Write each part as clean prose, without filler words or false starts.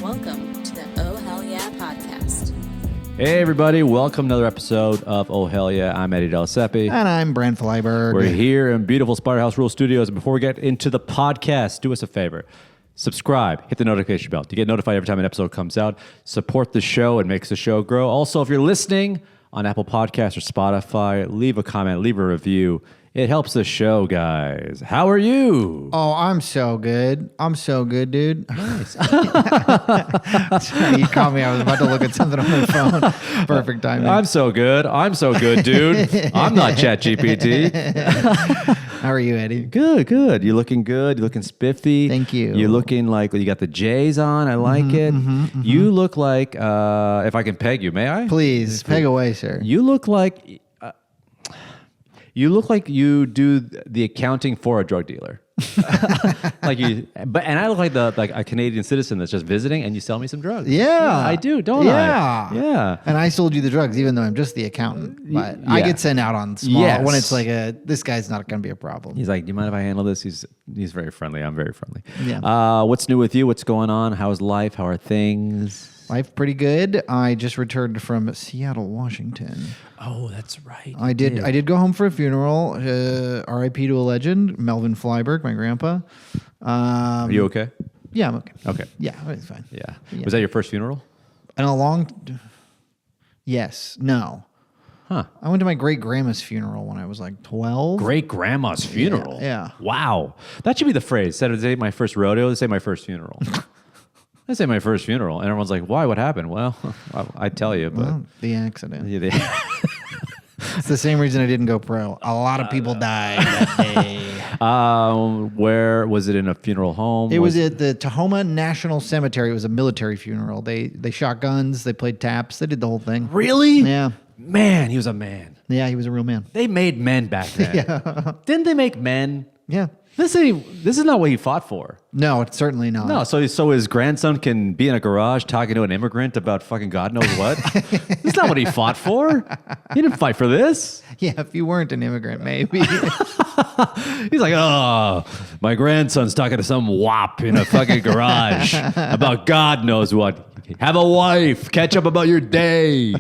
welcome to the Oh Hell Yeah podcast. Hey everybody, welcome to another episode of Oh Hell Yeah. I'm Eddie Della Siepe. And I'm Brent Flyberg. We're here in beautiful Spiderhouse Rule Studios. And before we get into the podcast, do us a favor. Subscribe, hit the notification bell to get notified every time an episode comes out. Support the show. It makes the show grow. Also, if you're listening on Apple Podcasts or Spotify, leave a comment, leave a review. It helps the show, guys. How are you? Oh, I'm so good. I'm so good, dude. Nice. You caught me. I was about to look at something on my phone. Perfect timing. I'm so good. I'm so good, dude. I'm not ChatGPT. How are you, Eddie? Good, good. You're looking good. You're looking spiffy. Thank you. You're looking like you got the J's on. I like it. You look like, if I can peg you, may I? Please, peg away, sir. You look like you do the accounting for a drug dealer. And I look like a Canadian citizen that's just visiting, and you sell me some drugs. Yeah. I do, don't I? Yeah. And I sold you the drugs, even though I'm just the accountant. But I get sent out on small when it's like this guy's not going to be a problem. He's like, do you mind if I handle this? He's very friendly. I'm very friendly. Yeah. What's new with you? What's going on? How's life? How are things? Life pretty good. I just returned from Seattle, Washington. Oh, that's right. I did go home for a funeral. R.I.P. to a legend, Melvin Flyberg, my grandpa. Are you okay? Yeah, I'm okay. Okay. Yeah, it's fine. Yeah. Was that your first funeral? And yes, no. Huh. I went to my great grandma's funeral when I was like 12. Great grandma's funeral. Yeah. Wow. That should be the phrase. Instead of say my first rodeo, they say my first funeral. I say my first funeral, and everyone's like, "Why? What happened?" Well, I tell you, but the accident. Yeah, It's the same reason I didn't go pro. A lot of people died that day. Where was it? In a funeral home? It was at the Tahoma National Cemetery. It was a military funeral. They shot guns. They played taps. They did the whole thing. Really? Yeah. Man, he was a man. Yeah, he was a real man. They made men back then. Yeah. Didn't they make men? Yeah. This is not what he fought for. No, it's certainly not. No, so his grandson can be in a garage talking to an immigrant about fucking God knows what. That's not what he fought for. He didn't fight for this. Yeah, if you weren't an immigrant, maybe. He's like, oh, my grandson's talking to some wop in a fucking garage about God knows what. Have a wife. Catch up about your day.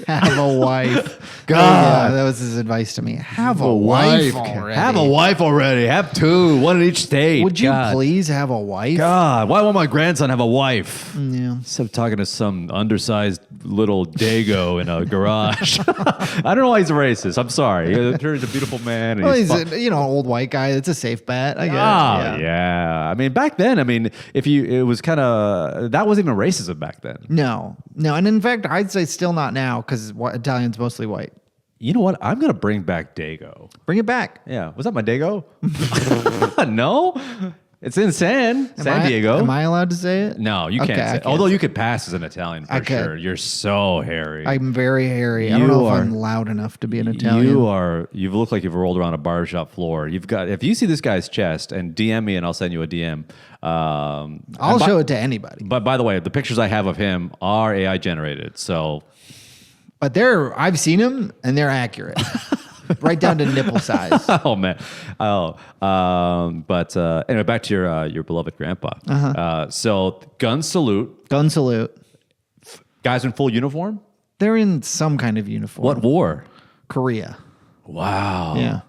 Have a wife. God. Yeah, that was his advice to me. Have a wife already. Have a wife already. Have two. One in each state. Would you God. please have a wife? God, why won't my grandson have a wife? Yeah. Instead of talking to some undersized little dago in a garage. I don't know why he's a racist. I'm sorry. He's a beautiful man. And Well, he's an old white guy. It's a safe bet. I guess. Yeah. I mean, back then, it was kind of, that wasn't even racism back then. No. And in fact, I'd say still not now because Italian's mostly white. You know what? I'm going to bring back dago. Bring it back. Yeah. Was that my dago? No? It's in San Diego. Am I allowed to say it? No, you can't say it. Although you could pass as an Italian for sure. You're so hairy. I'm very hairy. I don't know if I'm loud enough to be an Italian. You look like you've rolled around a barbershop floor. If you see this guy's chest, and DM me and I'll send you a DM. I'll show it to anybody. But by the way, the pictures I have of him are AI generated. So, but I've seen them and they're accurate. Right down to nipple size. Oh man. But anyway, back to your beloved grandpa. So gun salute. Gun salute. Guys in full uniform? They're in some kind of uniform. What war? Korea. Wow. Yeah.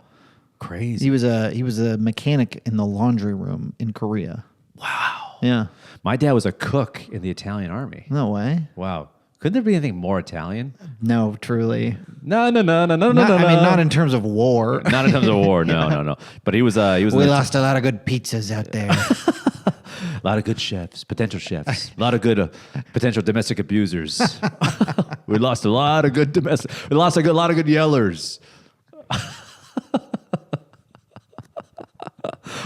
Crazy. He was a mechanic in the laundry room in Korea. Wow. Yeah. My dad was a cook in the Italian army. No way. Wow. Couldn't there be anything more Italian? No, truly. No. I mean, not in terms of war. Not in terms of war. No. But he was. We lost a lot of good pizzas out there. A lot of good chefs, potential chefs. A lot of good potential domestic abusers. We lost a lot of good domestic. We lost a lot of good yellers.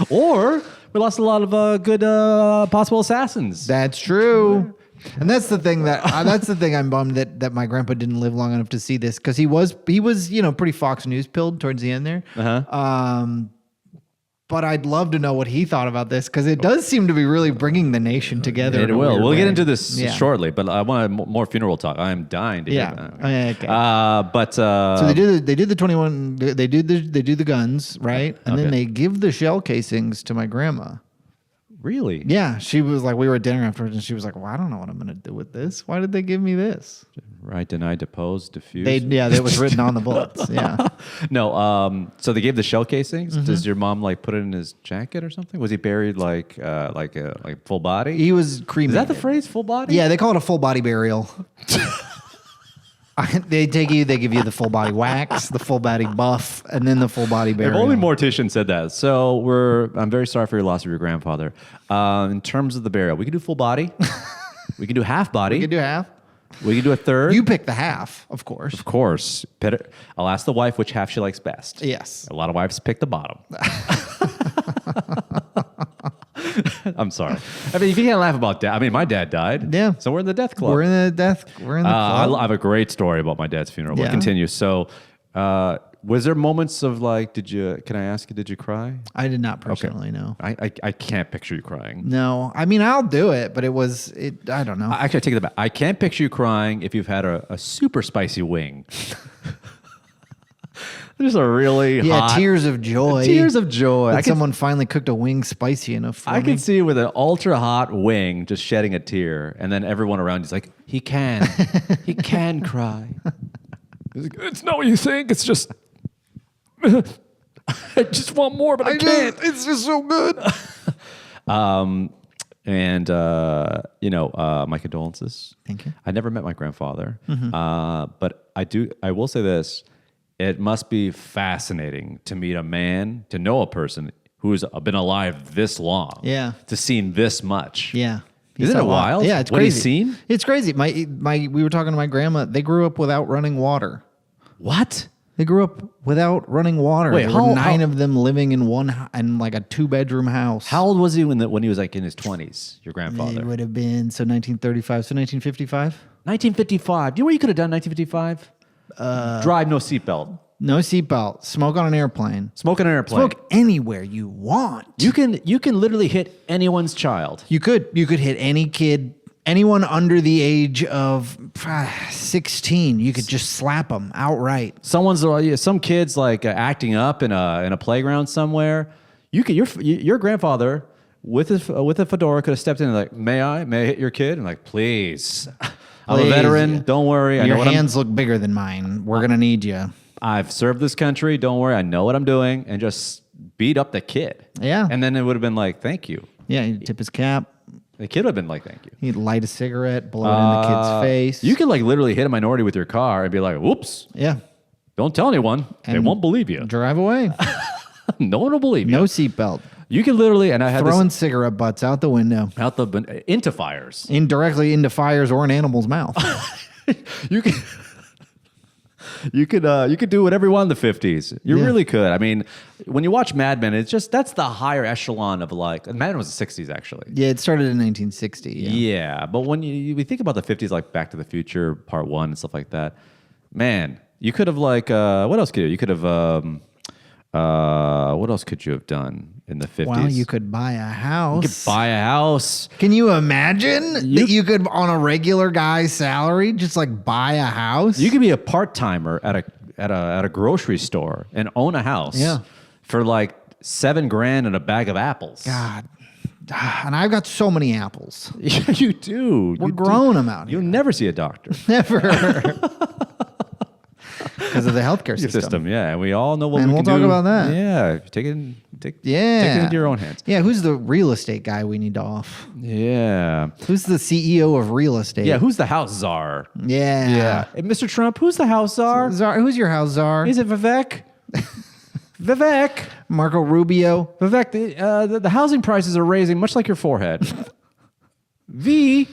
Or we lost a lot of good possible assassins. That's true. And that's the thing I'm bummed that my grandpa didn't live long enough to see this because he was pretty Fox News pilled towards the end there. But I'd love to know what he thought about this because it does seem to be really bringing the nation together. It will. We'll get into this shortly, but I want more funeral talk. I am dying to hear that. Okay. So they did the 21. They do the guns, right? And then they give the shell casings to my grandma. Really? Yeah, she was like, we were at dinner afterwards, and she was like, well, I don't know what I'm going to do with this. Why did they give me this? Right, deny, depose, diffuse. That was written on the bullets. Yeah. No, so they gave the shell casings. Mm-hmm. Does your mom like put it in his jacket or something? Was he buried like full body? He was cremated. Is that the phrase, full body? Yeah, they call it a full body burial. They give you the full body wax, the full body buff, and then the full body If burial. only mortician said that. So I'm very sorry for your loss of your grandfather. In terms of the burial, we can do full body. We can do half body. We could do half. We can do a third. You pick the half, of course. Of course. I'll ask the wife which half she likes best. Yes. A lot of wives pick the bottom. I'm sorry. I mean, if you can't laugh about dad, I mean, my dad died. Yeah. So we're in the death club. We're in the club. I have a great story about my dad's funeral. We'll Yeah. continue. So, was there moments of like, can I ask you, did you cry? I did not personally, no. I can't picture you crying. No. I mean, I'll do it, but I don't know. Actually, I take it back. I can't picture you crying if you've had a super spicy wing. There's a really hot... tears of joy. Tears of joy. Someone finally cooked a wing spicy enough for me. I can see with an ultra hot wing just shedding a tear, and then everyone around you's like, he can cry. It's not what you think. It's just, I just want more, but I can't. It's just so good. My condolences. Thank you. I never met my grandfather, but I will say this. It must be fascinating to meet a man, to know a person who's been alive this long. Yeah. To seen this much. Yeah. Isn't it wild? Yeah, it's what crazy. he's seen? It's crazy. We were talking to my grandma. They grew up without running water. What? They grew up without running water. Wait, there were 9 of them living in like a 2-bedroom house. How old was he when he was like in his 20s, your grandfather? It would have been 1935, 1955. 1955. Do you know what you could have done in 1955? Drive no seatbelt. No seatbelt. Smoke on an airplane. Smoke on an airplane. Smoke anywhere you want. You can literally hit anyone's child. You could hit any kid, anyone under the age of 16. You could just slap them outright. Some kids like acting up in a playground somewhere. Your grandfather with a fedora could have stepped in and like, may I hit your kid? And like, please. I'm a veteran. Don't worry. Your hands look bigger than mine. We're gonna need you. I've served this country. Don't worry. I know what I'm doing. And just beat up the kid. Yeah. And then it would have been like, thank you. Yeah, he'd tip his cap. The kid would have been like, thank you. He'd light a cigarette, blow it in the kid's face. You could like literally hit a minority with your car and be like, whoops. Yeah. Don't tell anyone. They won't believe you. Drive away. No one will believe you. No seatbelt. You could literally, and I had Throwing cigarette butts out the window. into fires. Indirectly into fires or an animal's mouth. You could do whatever you want in the 50s. You really could. I mean, when you watch Mad Men, that's the higher echelon of like, Mad Men was the 60s actually. Yeah, it started in 1960. Yeah, but when we think about the 50s, like Back to the Future Part 1 and stuff like that, man, you could have like, what else could you? You could have, what else could you have done in the 50s? Well, you could buy a house. You could buy a house. Can you imagine that you could, on a regular guy's salary, just like buy a house? You could be a part-timer at a grocery store and own a house. Yeah. For like $7,000 and a bag of apples. God. And I've got so many apples. You do. We're growing them out here. You'll never see a doctor. Never. Because of the healthcare system. Yeah, and we all know what we we'll can do. talk about that. Yeah, take it into your own hands. Yeah, who's the real estate guy we need to off? Yeah. Who's the CEO of real estate? Yeah, who's the house czar? Yeah. Hey, Mr. Trump, who's the house czar? Who's your house czar? Is it Vivek? Vivek. Marco Rubio. Vivek, the housing prices are raising much like your forehead. V.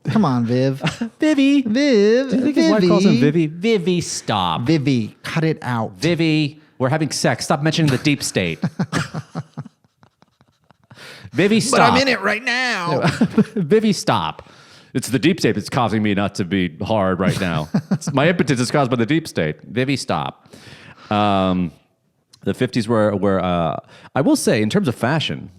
Come on, Viv. Vivi. Viv. Do you think his wife calls him Vivi? Vivi, stop. Vivi, cut it out. Vivi, we're having sex. Stop mentioning the deep state. Vivi, stop. But I'm in it right now. Vivi, stop. It's the deep state that's causing me not to be hard right now. My impotence is caused by the deep state. Vivi, stop. The 50s were I will say, in terms of fashion.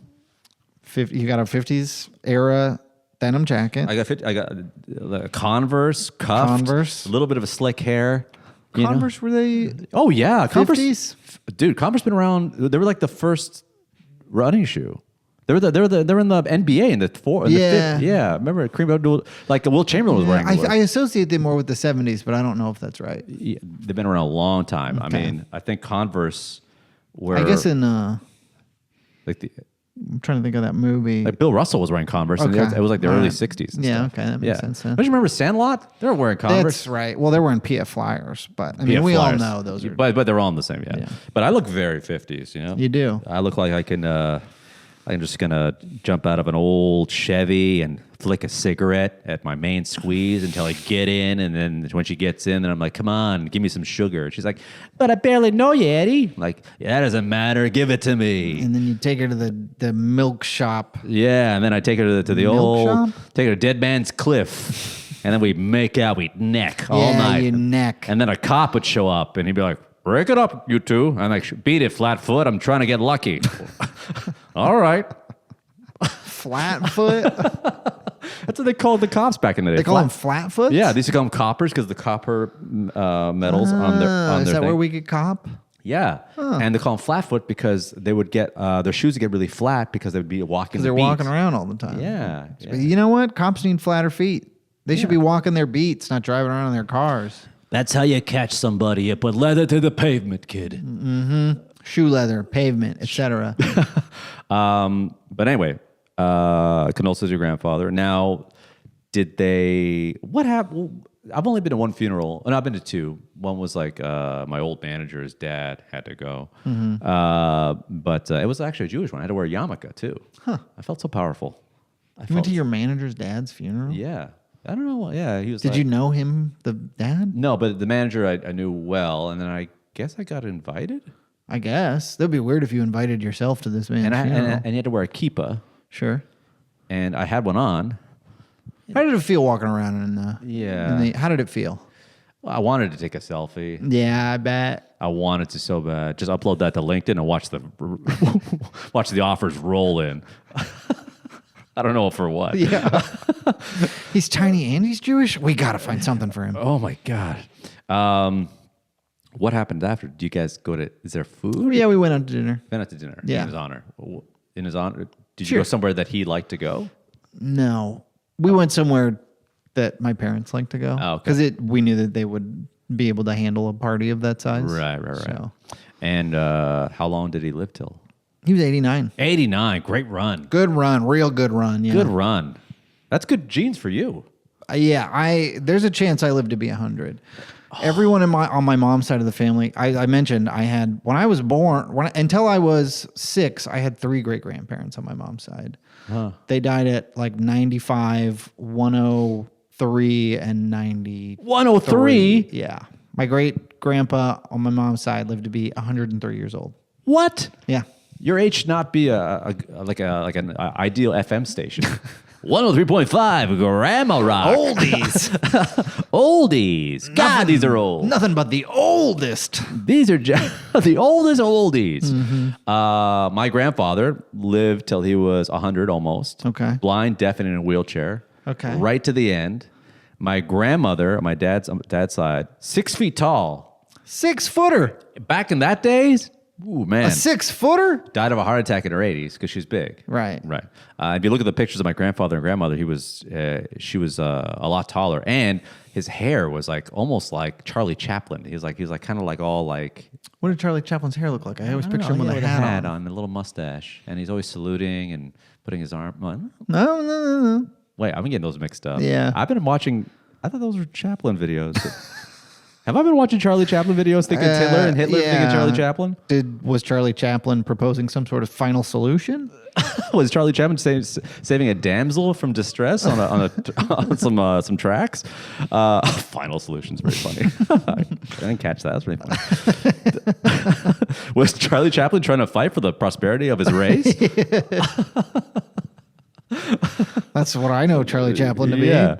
You got a 50s era denim jacket. I got Converse, cuffed. Converse. A little bit of a slick hair. Converse, were they? Oh, yeah. 50s? Dude, Converse been around. They were like the first running shoe. They're in the NBA in the fifth. Yeah. Remember Kareem Abdul, like Will Chamberlain was wearing. I associate them more with the 70s, but I don't know if that's right. Yeah, they've been around a long time. Okay. I mean, I think Converse were. I guess in like I'm trying to think of that movie. like Bill Russell was wearing Converse. And it was like the early 60s. And Yeah, stuff. okay, that makes sense then. Don't you remember Sandlot? They were wearing Converse. That's right. Well, they're wearing PF Flyers, but I mean, PF we all Flyers. know those are. But they're all in the same. Yeah. Yeah. But I look very 50s. You know. You do. I look like I'm just gonna jump out of an old Chevy and flick a cigarette at my main squeeze until I get in, and then when she gets in, then I'm like, "Come on, give me some sugar." She's like, "But I barely know you, Eddie." I'm like, yeah, that doesn't matter. Give it to me. And then you take her to the milk shop. Yeah, and then I take her to the Milk old, shop? take her to Dead Man's Cliff, and then we make out, we neck all night. you neck. And then a cop would show up, and he'd be like, "Break it up, you two." I'm like, "Beat it, Flatfoot. I'm trying to get lucky." All right. Flatfoot? That's what they called the cops back in the day. They call them Flatfoots? Yeah, they used to call them coppers because the copper medals on their Is that thing. where we get cop? Yeah, and they call them Flatfoot because they would get their shoes would get really flat because they would be walking. Because they're walking around all the time. Yeah, But you know what? Cops need flatter feet. They should be walking their beats, not driving around in their cars. That's how you catch somebody. You put leather to the pavement, kid. Shoe leather, pavement, etc. But anyway, condolences to your grandfather. Now, what happened? I've only been to one funeral, and I've been to two. One was like my old manager's dad had to go. But it was actually a Jewish one. I had to wear a yarmulke too. I felt so powerful. You went to your manager's dad's funeral? Yeah. I don't know. Yeah, he was Did you know him, the dad? No, but the manager I knew well, and then I guess I got invited. I guess. That'd be weird if you invited yourself to this man's funeral. And you had to wear a kippah, Sure. and I had one on. How did it feel walking around in the... Yeah. How did it feel? I wanted to take a selfie. Yeah, I bet. I wanted to so bad. Just upload that to LinkedIn and watch the offers roll in. I don't know for what. Yeah. He's tiny and he's Jewish. We got to find something for him. Oh my God. What happened after? Do you guys go to? Is there food? Yeah, we went out to dinner. Went out to dinner. Yeah. In his honor. In his honor. Did Sure. you go somewhere that he liked to go? No. We went somewhere that my parents like to go. Oh, okay. Because we knew that they would be able to handle a party of that size. Right. So. And how long did he live till? He was 89. 89. Great run. Good run. Real good run. Yeah. Good run. That's good genes for you. There's a chance I live to be 100. Everyone on my mom's side of the family, I mentioned I had, when I was born, until I was 6, I had 3 great-grandparents on my mom's side. Huh. They died at like 95, 103, and 90. 103? Yeah. My great-grandpa on my mom's side lived to be 103 years old. What? Yeah. Your age should not be an ideal FM station. 103.5 Grandma Rock. Oldies. Oldies. God, these are old. Nothing but the oldest. These are the oldest oldies. My grandfather lived till he was 100 almost. Okay. Blind, deaf, and in a wheelchair. Okay. Right to the end. My grandmother, on my dad's side, 6 feet tall. 6-footer. Back in that days, ooh, man. A 6-footer? Died of a heart attack in her 80s because she's big. Right. Right. If you look at the pictures of my grandfather and grandmother, she was a lot taller, and his hair was like almost like Charlie Chaplin. He was like kind of like all like. What did Charlie Chaplin's hair look like? I always picture him yeah, with a hat on. and a little mustache, and he's always saluting and putting his arm on. No. Wait, I've been getting those mixed up. Yeah. I've been watching. I thought those were Chaplin videos. Have I been watching Charlie Chaplin videos thinking it's Hitler and Hitler thinking Charlie Chaplin? Was Charlie Chaplin proposing some sort of final solution? Was Charlie Chaplin saving a damsel from distress on some tracks? Final solution's very funny. I didn't catch that. That's pretty funny. Was Charlie Chaplin trying to fight for the prosperity of his race? That's what I know Charlie Chaplin to be. Yeah.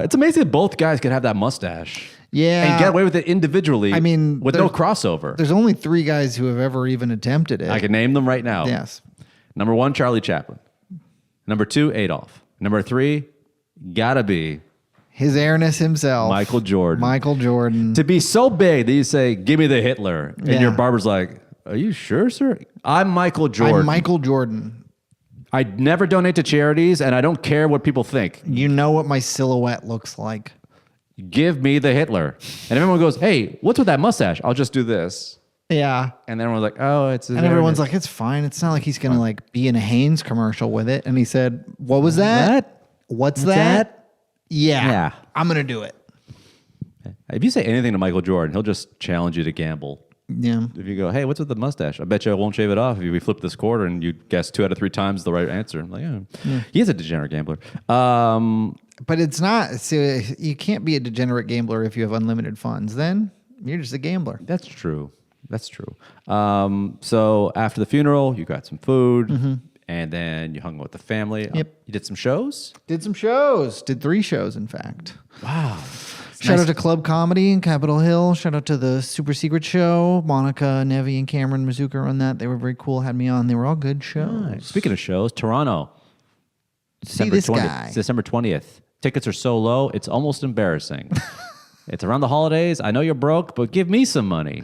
It's amazing that both guys could have that mustache. Yeah. And get away with it individually. I mean, with no crossover. There's only 3 guys who have ever even attempted it. I can name them right now. Yes. Number 1, Charlie Chaplin. Number 2, Adolf. Number 3, gotta be His Airness himself. Michael Jordan. Michael Jordan. To be so big that you say, "Give me the Hitler," and Yeah. your barber's like, "Are you sure, sir? I'm Michael Jordan." I'm Michael Jordan. I never donate to charities, and I don't care what people think. You know what my silhouette looks like. Give me the Hitler. And everyone goes, hey, what's with that mustache? I'll just do this. Yeah. And then everyone's like, oh, it's... And everyone's like, it's fine. It's not like he's going to like be in a Hanes commercial with it. And he said, what was that? What's that? Yeah. I'm going to do it. If you say anything to Michael Jordan, he'll just challenge you to gamble. Yeah. If you go, hey, what's with the mustache? I bet you I won't shave it off if we flip this quarter and you guess 2 out of 3 times the right answer. I'm like, yeah. He is a degenerate gambler. But it's not, so you can't be a degenerate gambler if you have unlimited funds. Then you're just a gambler. That's true. So after the funeral, you got some food, and then you hung out with the family. Yep. You did some shows? Did some shows. Did 3 shows, in fact. Wow. Shout out to Club Comedy in Capitol Hill. Shout out to the Super Secret Show. Monica, Nevi, and Cameron Mazuka run that. They were very cool. Had me on. They were all good shows. Nice. Speaking of shows, Toronto. See this 20th. guy. It's December 20th. Tickets are so low, it's almost embarrassing. It's around the holidays. I know you're broke, but give me some money.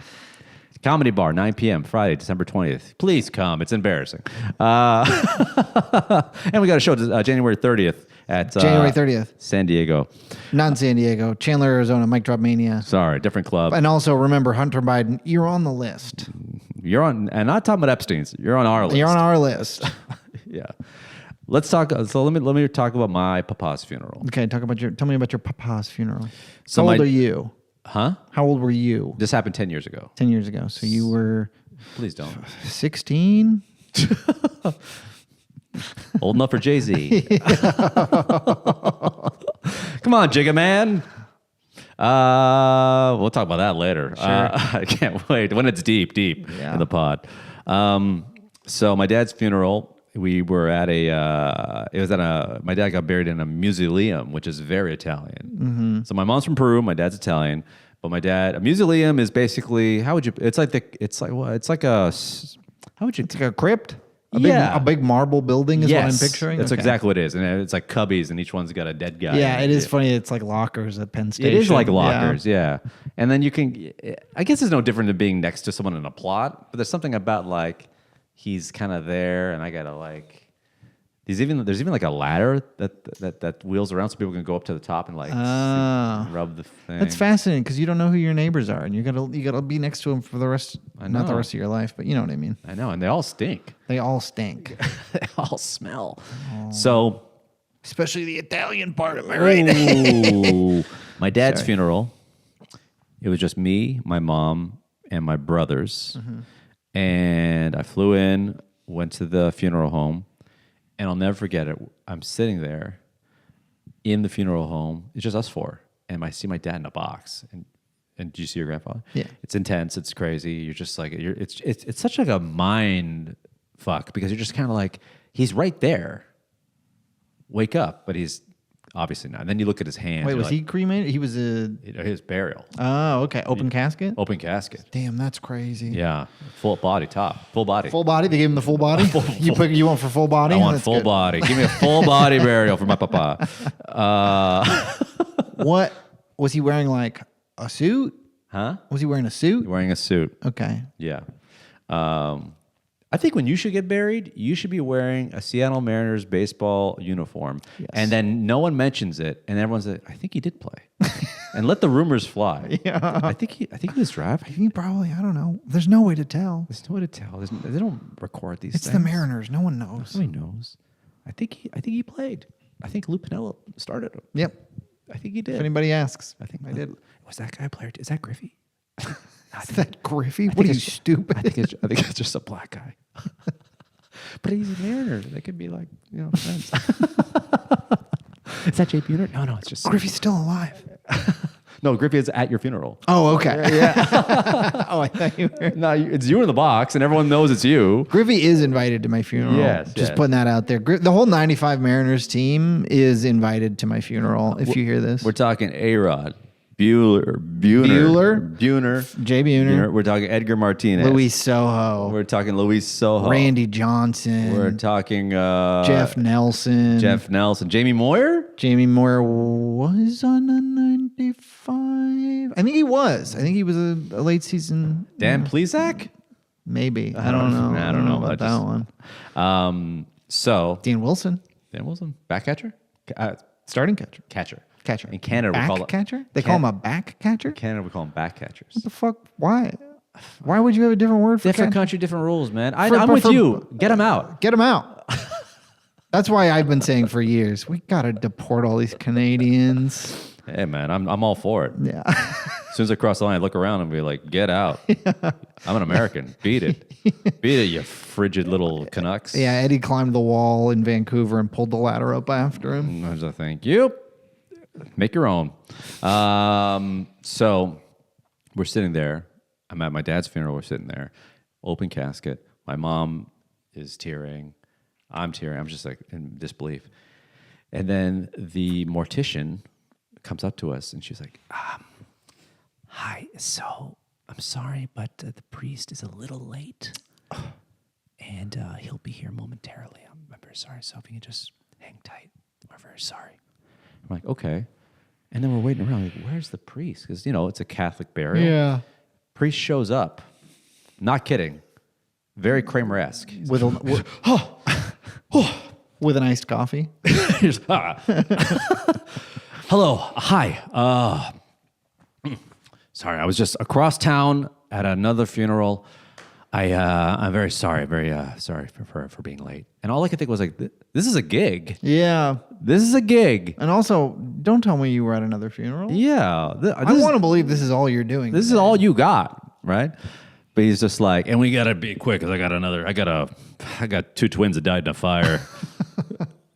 Comedy Bar, 9 p.m., Friday, December 20th. Please come. It's embarrassing. And we got a show January 30th at January 30th. San Diego. Not in San Diego. Chandler, Arizona. Mic Drop Mania. Sorry, different club. And also, remember, Hunter Biden, you're on the list. You're on, and not talking about Epstein's. You're on our list. You're on our list. Yeah. Let's talk. So let me talk about my papa's funeral. Okay, tell me about your papa's funeral. So How old are you? Huh? How old were you? This happened 10 years ago. 10 years ago. So you were... Please don't. 16? Old enough for Jay-Z. Come on, Jigga Man. We'll talk about that later. Sure. I can't wait. When it's deep Yeah. in the pod. So my dad's funeral, we were at my dad got buried in a mausoleum, which is very Italian. Mm-hmm. So my mom's from Peru, my dad's Italian, but a mausoleum is basically, it's like a crypt? Yeah. A big marble building is what I'm picturing? That's Okay. exactly what it is. And it's like cubbies, and each one's got a dead guy. Yeah, it is funny. It's like lockers at Penn Station. It is like lockers, yeah. And then I guess it's no different than being next to someone in a plot, but there's something about like, he's kind of there, and I gotta like. There's even like a ladder that wheels around so people can go up to the top and like rub the thing. That's fascinating because you don't know who your neighbors are, and you gotta be next to them for the rest, not the know. rest of your life, but you know what I mean. I know, and they all stink. They all stink, They all smell. So, especially the Italian part. Am I right? ooh, my dad's funeral. It was just me, my mom, and my brothers. And I flew in, went to the funeral home, and I'll never forget it. I'm sitting there in the funeral home. It's just us 4. And I see my dad in a box. And do you see your grandfather? Yeah. It's intense. It's crazy. You're just like, it's such like a mind fuck because you're just kind of like, he's right there. Wake up. But he's obviously not. And then you look at his hands. Wait, was he cremated? He was his burial. Oh, okay. Open casket? Open casket. Damn, that's crazy. Yeah. Full body, top. Full body. Full body? They gave him the full body? You went for full body? I want That's full good. body. Give me a full body burial for my papa. What? Was he wearing like a suit? Huh? Was he wearing a suit? Wearing a suit. Okay. Yeah. I think when you should get buried, you should be wearing a Seattle Mariners baseball uniform. Yes. And then no one mentions it. And everyone's like, I think he did play. And let the rumors fly. Yeah. I think he was drafted. He probably, I don't know. There's no way to tell. There's no way to tell. They don't record these It's things. the Mariners. No one knows. Nobody knows. I think he played. I think Lou Piniella started him. Yep. I think he did. If anybody asks. I think I did. Was that guy a player? Is that Griffey? Is that Griffey? What are you, stupid? I think it's just a black guy. But he's a Mariner. They could be like, friends. Is that Jay Buhner? No, it's just Griffey's still alive. No, Griffey is at your funeral. Oh, okay. Yeah. Oh, I thought you were. No, it's you in the box, and everyone knows it's you. Griffey is invited to my funeral. Yes, Just yes. putting that out there. The whole 95 Mariners team is invited to my funeral, if you hear this. We're talking A-Rod, Buhner, Jay Buhner. We're talking Edgar Martinez. Luis Soho. We're talking Luis Soho. Randy Johnson. We're talking Jeff Nelson. Jamie Moyer. Jamie Moore was on a 95. I think he was. I think he was a late season. Dan Plesac? Maybe. I don't know. I don't know about that one. So Dan Wilson, back catcher, starting catcher. catcher. In Canada, we call it catcher. They call him a back catcher. In Canada, we call them back catchers. What the fuck? Why? Why would you have a different word for Different catcher? country, different rules, man. I'm with you. Get them out. Get them out. That's why I've been saying for years, we gotta deport all these Canadians. Hey, man, I'm all for it. Yeah. As soon as I cross the line, I look around and be like, get out. Yeah. I'm an American. Beat it. Beat it, you frigid little Canucks. Yeah, Eddie climbed the wall in Vancouver and pulled the ladder up after him. I was like, thank you. Make your own. So we're sitting there. I'm at my dad's funeral. We're sitting there. Open casket. My mom is tearing. I'm tearing. I'm just like in disbelief. And then the mortician comes up to us and she's like, hi, so I'm sorry, but the priest is a little late and he'll be here momentarily. I'm very sorry. So if you can just hang tight, we're very sorry. I'm like, okay. And then we're waiting around. Like, where's the priest? Because, it's a Catholic burial. Yeah. Priest shows up. Not kidding. Very Kramer-esque. With an iced coffee. Hello. Hi. Sorry, I was just across town at another funeral. I'm very sorry. Very sorry for being late. And all I could think was like, this is a gig. Yeah. This is a gig. And also, don't tell me you were at another funeral. Yeah. I want to believe this is all you're doing. This is all you got, right? But he's just like, and we gotta be quick because I got two twins that died in a fire.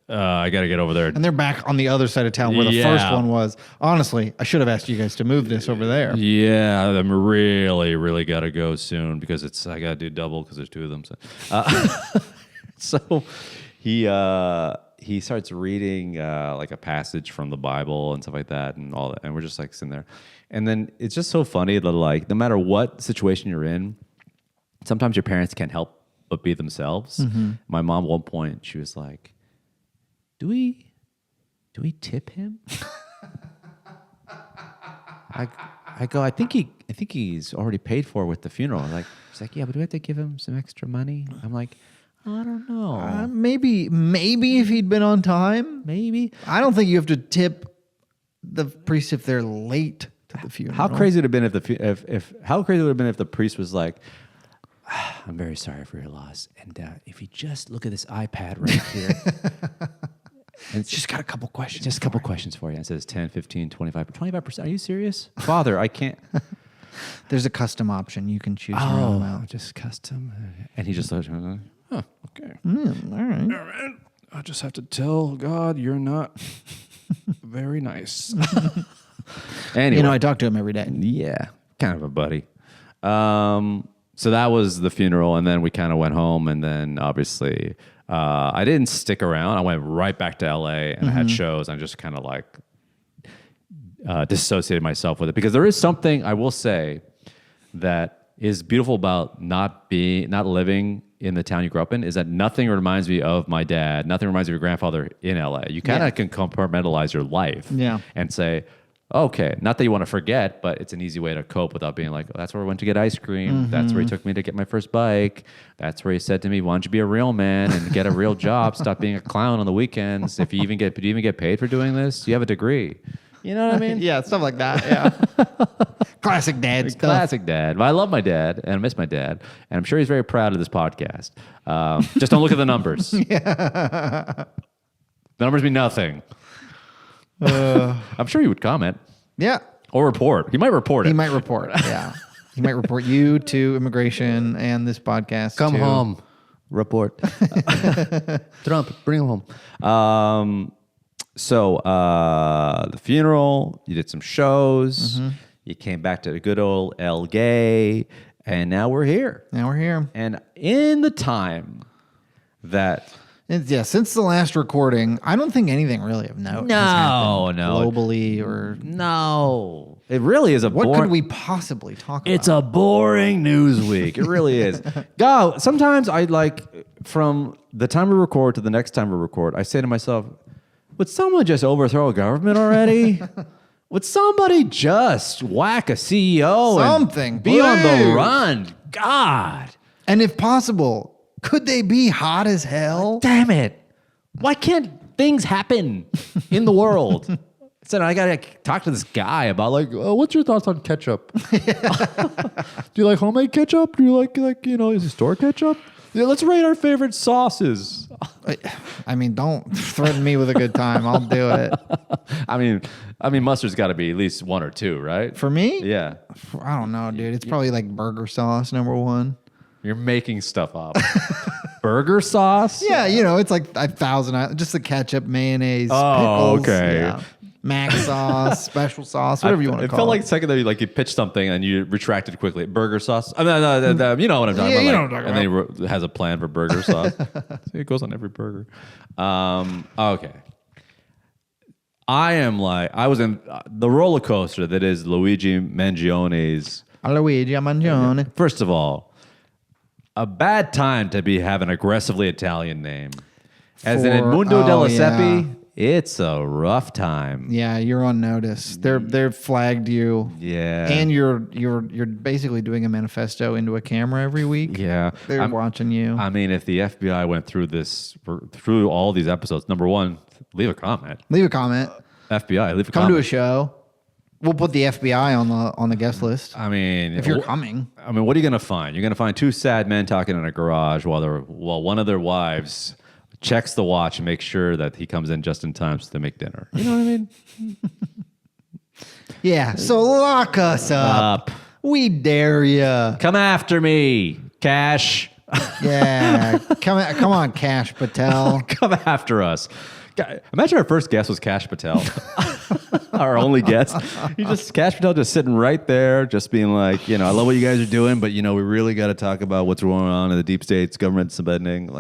I gotta get over there. And they're back on the other side of town where the first one was. Honestly, I should have asked you guys to move this over there. Yeah, I'm really gotta go soon because I gotta do double because there's two of them. So he starts reading like a passage from the Bible and stuff like that and all that, and we're just like sitting there. And then it's just so funny that like no matter what situation you're in, sometimes your parents can't help but be themselves. Mm-hmm. My mom at one point, she was like, Do we tip him? I go, I think he's already paid for with the funeral. She's like, yeah, but do we have to give him some extra money? I'm like, I don't know. Maybe if he'd been on time. Maybe. I don't think you have to tip the priest if they're late to the funeral. How crazy would it have been if the priest was like, I'm very sorry for your loss, and if you just look at this iPad right here. And it's just got a couple questions. Just a couple questions for you. It says 10, 15, 25. 25%. Are you serious? Father, I can't. There's a custom option. You can choose your own amount. Just custom. And he just looks, okay. All right. I just have to tell God you're not very nice. Anyway. I talk to him every day. Yeah. Kind of a buddy. So that was the funeral. And then we kind of went home. And then obviously... I didn't stick around. I went right back to LA and I had shows. I just kind of like disassociated myself with it because there is something I will say that is beautiful about not living in the town you grew up in is that nothing reminds me of my dad. Nothing reminds me of your grandfather in LA. You kind of can compartmentalize your life and say, okay, not that you want to forget, but it's an easy way to cope without being like, that's where I went to get ice cream. Mm-hmm. That's where he took me to get my first bike. That's where he said to me, why don't you be a real man and get a real job? Stop being a clown on the weekends. Do you even get paid for doing this? You have a degree. You know what I mean? Yeah, stuff like that. Yeah. Classic dad stuff. Classic dad. But I love my dad and I miss my dad. And I'm sure he's very proud of this podcast. Just don't look at the numbers. The numbers mean nothing. I'm sure he would comment. Yeah. Or report. He might report it. He might report. Yeah. He might report you to immigration and this podcast. Come home. Report. Trump, bring him home. So the funeral, you did some shows. Mm-hmm. You came back to the good old El Gay. And now we're here. And in the time that... since the last recording, I don't think anything really of note has happened globally or... No. It really is What could we possibly talk about? It's a boring news week. It really is. God, sometimes I from the time we record to the next time we record, I say to myself, would someone just overthrow a government already? Would somebody just whack a CEO Something, and be on the run? God. And if possible... Could they be hot as hell? Damn it. Why can't things happen in the world? So I got to talk to this guy about like, what's your thoughts on ketchup? Do you like homemade ketchup? Do you like is it store ketchup? Yeah, let's rate our favorite sauces. I mean, don't threaten me with a good time. I'll do it. I mean, mustard's got to be at least 1 or 2, right? For me? Yeah. I don't know, dude. It's probably like burger sauce, number 1. You're making stuff up. Burger sauce? Yeah, it's like 1,000. Just the ketchup, mayonnaise, Oh, pickles, okay. yeah. Mac sauce, special sauce, whatever you want to call it. It felt like a second that you pitched something and you retracted quickly. Burger sauce? You know what I'm talking about. You know what I'm talking and then he has a plan for burger sauce. See, it goes on every burger. Okay. I was in the roller coaster that is Luigi Mangione's. Luigi Mangione. First of all, a bad time to be have an aggressively Italian name. As in Mundo della Siepe, it's a rough time. Yeah, you're on notice. They're flagged you. Yeah. And you're basically doing a manifesto into a camera every week. Yeah. They're watching you. I mean, if the FBI went through all these episodes, number 1, leave a comment. Leave a comment. FBI, leave a comment. Come to a show. We'll put the FBI on the guest list. I mean, if you're coming. I mean, what are you going to find? You're going to find 2 sad men talking in a garage while one of their wives checks the watch and makes sure that he comes in just in time to make dinner. You know what I mean? Yeah. So lock us up. We dare you. Come after me, Cash. Yeah. Come on, Cash Patel. Come after us. Imagine our first guest was Cash Patel. Our only guest. Cash Patel just sitting right there, just being like, I love what you guys are doing, but we really got to talk about what's going on in the deep states, government submitting.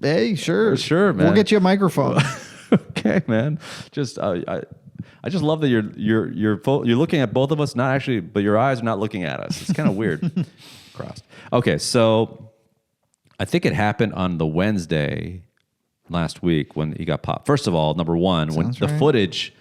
Hey, sure. Sure, man. We'll get you a microphone. Okay, man. Just I just love that you're looking at both of us, not actually, but your eyes are not looking at us. It's kind of weird. Crossed. Okay, so I think it happened on the Wednesday last week when he got popped. First of all, number 1, when the footage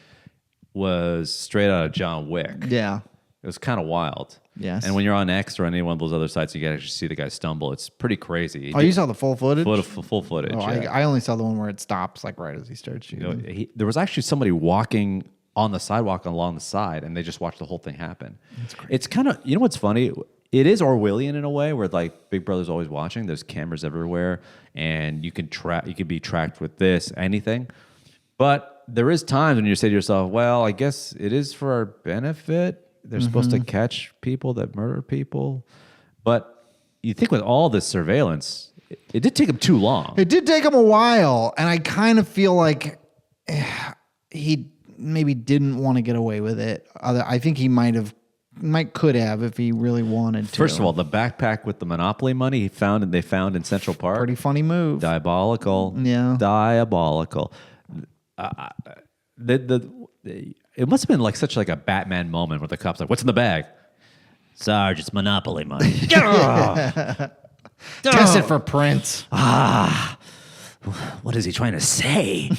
was straight out of John Wick. Yeah. It was kind of wild. Yes. And when you're on X or any one of those other sites, you can actually see the guy stumble. It's pretty crazy. You saw the full footage? Full footage. Oh, yeah. I only saw the one where it stops like right as he starts shooting. There was actually somebody walking on the sidewalk along the side, and they just watched the whole thing happen. It's kind of, what's funny? It is Orwellian in a way, where like Big Brother's always watching. There's cameras everywhere, and you can be tracked with anything. But there is times when you say to yourself, "Well, I guess it is for our benefit. They're supposed to catch people that murder people." But you think with all this surveillance, it did take them too long. It did take him a while, and I kind of feel like he maybe didn't want to get away with it. I think he could have if he really wanted to. First of all, the backpack with the Monopoly money they found in Central Park. Pretty funny move. Diabolical. Yeah. Diabolical. It must have been like such like a Batman moment where the cop's like, "What's in the bag?" "Sarge, it's Monopoly money." Test it for prints. What is he trying to say?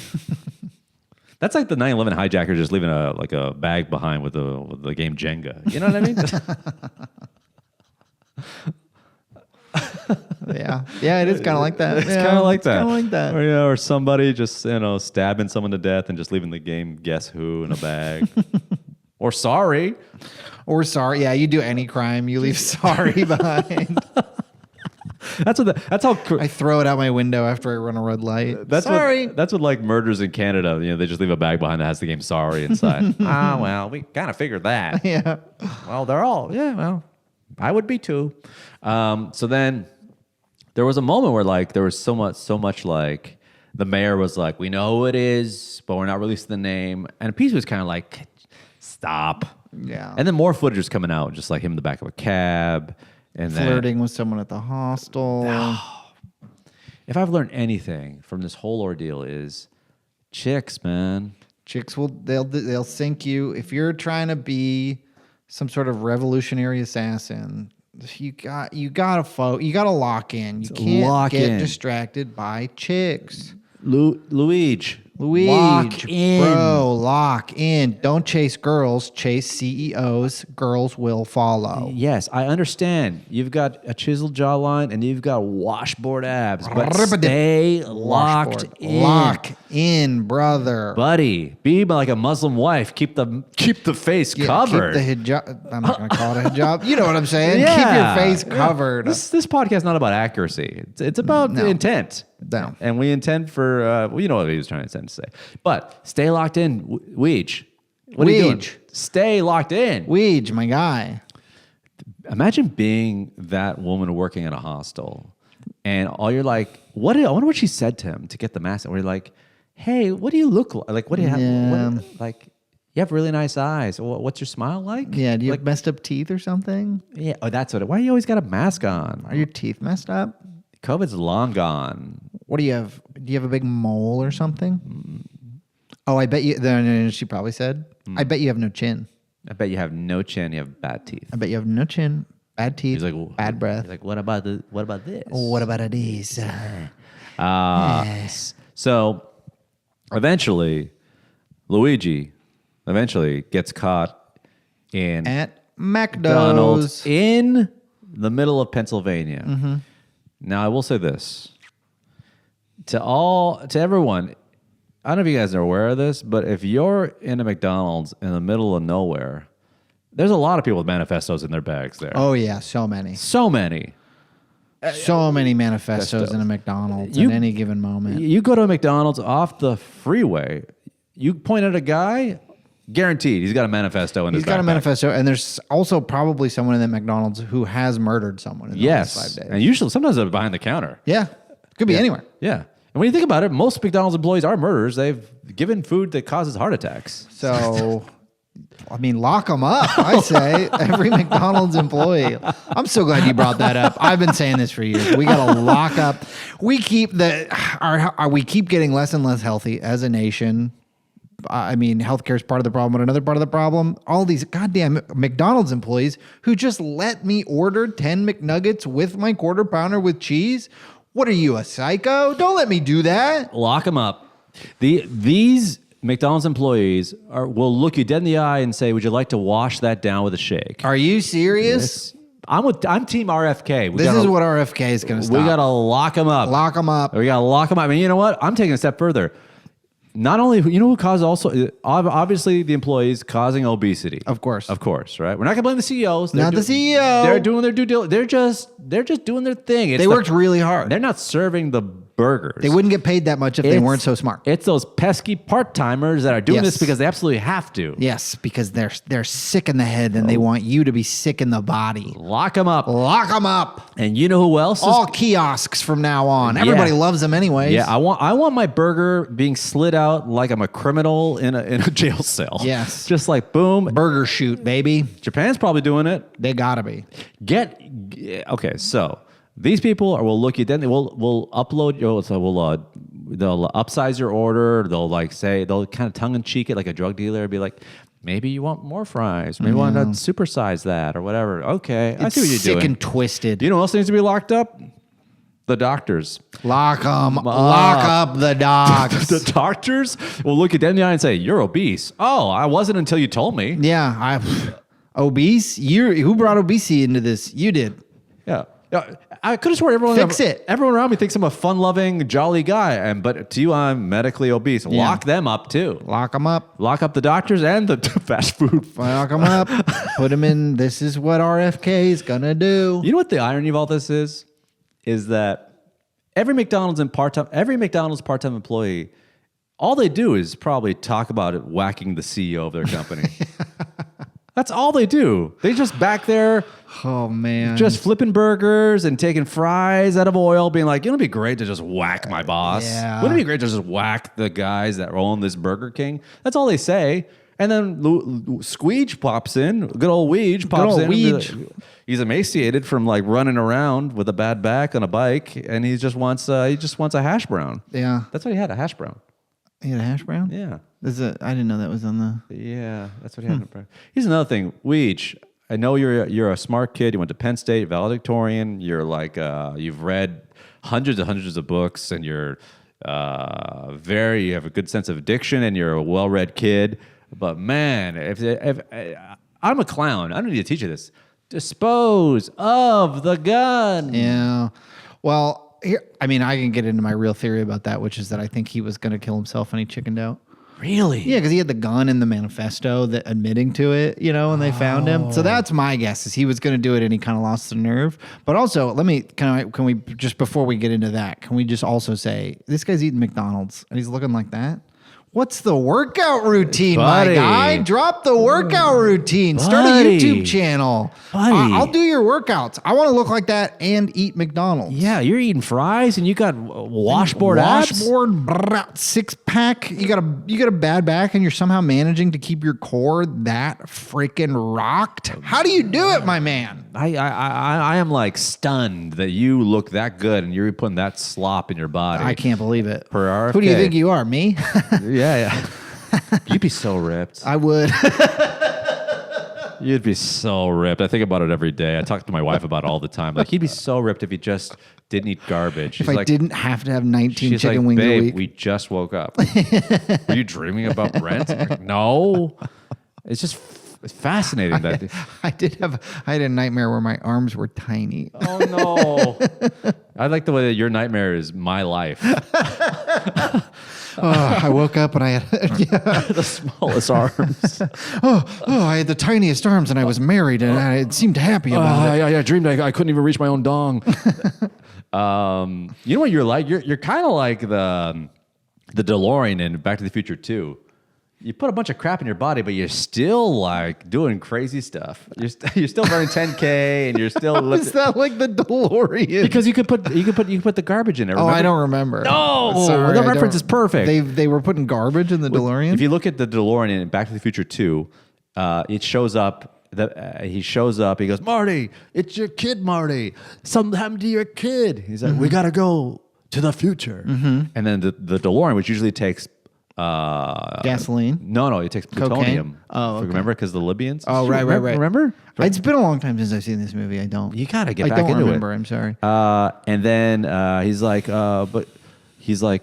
That's like the 9/11 hijacker just leaving a bag behind with the game Jenga. You know what I mean? Yeah, it is kind of like that. It's kind of like that. Kind of like that. Or somebody just stabbing someone to death and just leaving the game Guess Who in a bag. Or Sorry. Yeah, you do any crime, you leave Sorry behind. That's how I throw it out my window after I run a red light. That's Sorry. That's what like murders in Canada. They just leave a bag behind that has the game Sorry inside. Well, we kind of figured that. Yeah. Well, they're all well. I would be too. So then there was a moment where like there was so much like the mayor was like, "We know who it is, but we're not releasing the name." And a piece was kind of like, "Stop." Yeah. And then more footage was coming out, just like him in the back of a cab. And flirting with someone at the hostel. If I've learned anything from this whole ordeal is chicks, man. Chicks they'll sink you if you're trying to be some sort of revolutionary assassin. You gotta lock in. You can't get distracted by chicks. Luigi, Luigi, Lock in. bro, lock in. Don't chase girls, chase CEOs. Girls will follow. Yes, I understand. You've got a chiseled jawline and you've got washboard abs, but stay locked Washboard. in. Lock in, brother. Buddy, be like a Muslim wife. Keep the face covered. Keep the hijab. I'm not going to call it a hijab. You know what I'm saying? Yeah. Keep your face covered. This podcast is not about accuracy. It's about the intent. No. And we intend for, you know what he was trying to say. But stay locked in, Weege. What are you doing? Stay locked in. Weege, my guy. Imagine being that woman working at a hostel, and all you're like, I wonder what she said to him to get the mask. And we're like, hey, what do you look like? Like, what do you have? Like, you have really nice eyes. What's your smile like? Yeah, do you like have messed up teeth or something? Yeah, oh, that's what. Why do you always got a mask on? Are your teeth messed up? COVID's long gone. What do you have? Do you have a big mole or something? Oh, I bet you. No, she probably said. I bet you have no chin. I bet you have no chin. You have bad teeth. I bet you have no chin, bad teeth, He's like, bad breath. He's like, what about this? What about these? So eventually, Luigi gets caught in At McDonald's McDonald's. in the middle of Pennsylvania. Now, I will say this to everyone. I don't know if you guys are aware of this, but if you're in a McDonald's in the middle of nowhere, there's a lot of people with manifestos in their bags there. Oh yeah, so many. So many. So many manifestos in a McDonald's at any given moment. You go to a McDonald's off the freeway, you point at a guy, guaranteed he's got a manifesto in his He's got a backpack. manifesto, and there's also probably someone in that McDonald's who has murdered someone in the last 5 days. And usually, sometimes they're behind the counter. Yeah, could be anywhere. Yeah. And when you think about it, most McDonald's employees are murderers. They've given food that causes heart attacks. So, I mean, lock them up, I say. Every McDonald's employee. I'm so glad you brought that up. I've been saying this for years. We got to lock up. We keep we keep getting less and less healthy as a nation. I mean, healthcare is part of the problem, but another part of the problem, all these goddamn McDonald's employees who just let me order 10 McNuggets with my quarter pounder with cheese. What are you, a psycho? Don't let me do that. Lock them up. These McDonald's employees will look you dead in the eye and say, would you like to wash that down with a shake? Are you serious? I'm Team RFK. This is what RFK is going to stop. We got to lock them up. Lock them up. We got to lock them up. And you know what? I'm taking a step further. Not only, you know who caused also, obviously the employees causing obesity. Of course, right? We're not going to blame the CEOs. Not the CEO. They're doing their due diligence. They're just doing their thing. They worked really hard. They're not serving the burgers. They wouldn't get paid that much if they weren't so smart. It's those pesky part-timers that are doing this because they absolutely have to. Yes, because they're sick in the head and they want you to be sick in the body. Lock them up. Lock them up. And you know who else? All kiosks from now on. Everybody loves them anyways. Yeah, I want my burger being slid out like I'm a criminal in a jail cell. Yes. Just like boom. Burger shoot, baby. Japan's probably doing it. They gotta be. Okay, so these people will look you. Then we'll upload. They'll upsize your order. They'll kind of tongue in cheek it like a drug dealer. Be like, maybe you want more fries. Maybe you want to supersize that or whatever. Okay, I see what you're doing. Sick and twisted. You know what else needs to be locked up? The doctors. Lock them. Lock up the docs. The doctors will look you dead in the eye and say, "You're obese." Oh, I wasn't until you told me. Yeah, obese. Who brought obesity into this? You did. Yeah. I could have sworn everyone around me thinks I'm a fun-loving, jolly guy, but to you, I'm medically obese. Yeah. Lock them up too. Lock them up. Lock up the doctors and the fast food. Lock them up. Put them in. This is what RFK is gonna do. You know what the irony of all this is? Is that every McDonald's part-time employee, all they do is probably talk about it, whacking the CEO of their company. That's all they do. They just back there. Oh, man. Just flipping burgers and taking fries out of oil, being like, it'd be great to just whack my boss. Yeah. Wouldn't it be great to just whack the guys that own this Burger King? That's all they say. And then Squeege pops in. Good old Weege pops in. Weege. He's emaciated from like running around with a bad back on a bike, and he just wants a hash brown. Yeah. That's what he had, a hash brown. You had a hash brown? Yeah. I didn't know that was on the... Yeah, that's what he had. Here's another thing. Weege, I know you're a smart kid. You went to Penn State, valedictorian. You're like, you've read hundreds and hundreds of books, and you're you have a good sense of addiction, and you're a well-read kid. But man, if I'm a clown, I don't need to teach you this. Dispose of the gun. Yeah. Well, here, I mean, I can get into my real theory about that, which is that I think he was going to kill himself and he chickened out. Really? Yeah, because he had the gun in the manifesto that admitting to it, and they found him. So that's my guess, is he was going to do it and he kind of lost the nerve. But also, can we just, before we get into that, can we just also say, this guy's eating McDonald's and he's looking like that? What's the workout routine, Buddy. my guy? Drop the workout routine. Start a Buddy. YouTube channel. Buddy. I'll do your workouts. I want to look like that and eat McDonald's. Yeah, you're eating fries and you got washboard abs? Six pack. You got a bad back and you're somehow managing to keep your core that freaking rocked. How do you do it, my man? I am like stunned that you look that good and you're putting that slop in your body. I can't believe it. Per RFK. Who do you think you are? Me? Yeah. You'd be so ripped. I would. You'd be so ripped. I think about it every day. I talk to my wife about it all the time. Like, he'd be so ripped if he just didn't eat garbage. If I didn't have to have 19 she's chicken like, wings babe, a week. we just woke up. Were you dreaming about Brent? Like, no. It's just fascinating that. I had a nightmare where my arms were tiny. Oh no. I like the way that your nightmare is my life. I woke up and I had The smallest arms. I had the tiniest arms and I was married and I seemed happy about it. I dreamed I couldn't even reach my own dong. You know what you're like? You're kind of like the DeLorean in Back to the Future 2. You put a bunch of crap in your body, but you're still like doing crazy stuff. You're still burning 10K, and you're still. Is that like the DeLorean? Because you could put the garbage in there. Remember? I don't remember. No, Sorry, the I reference don't- is perfect. They were putting garbage in the DeLorean. If you look at the DeLorean in Back to the Future 2, it shows up. He shows up. He goes, Marty, it's your kid, Marty. Something happened to your kid. He's like, we gotta go to the future. And then the DeLorean, which usually takes gasoline. No, it takes plutonium. Cocaine? Oh, okay. Remember, because the Libyans. Oh, right. Remember? It's been a long time since I've seen this movie. I don't. You gotta get I back don't into remember. it. I'm sorry. And then he's like,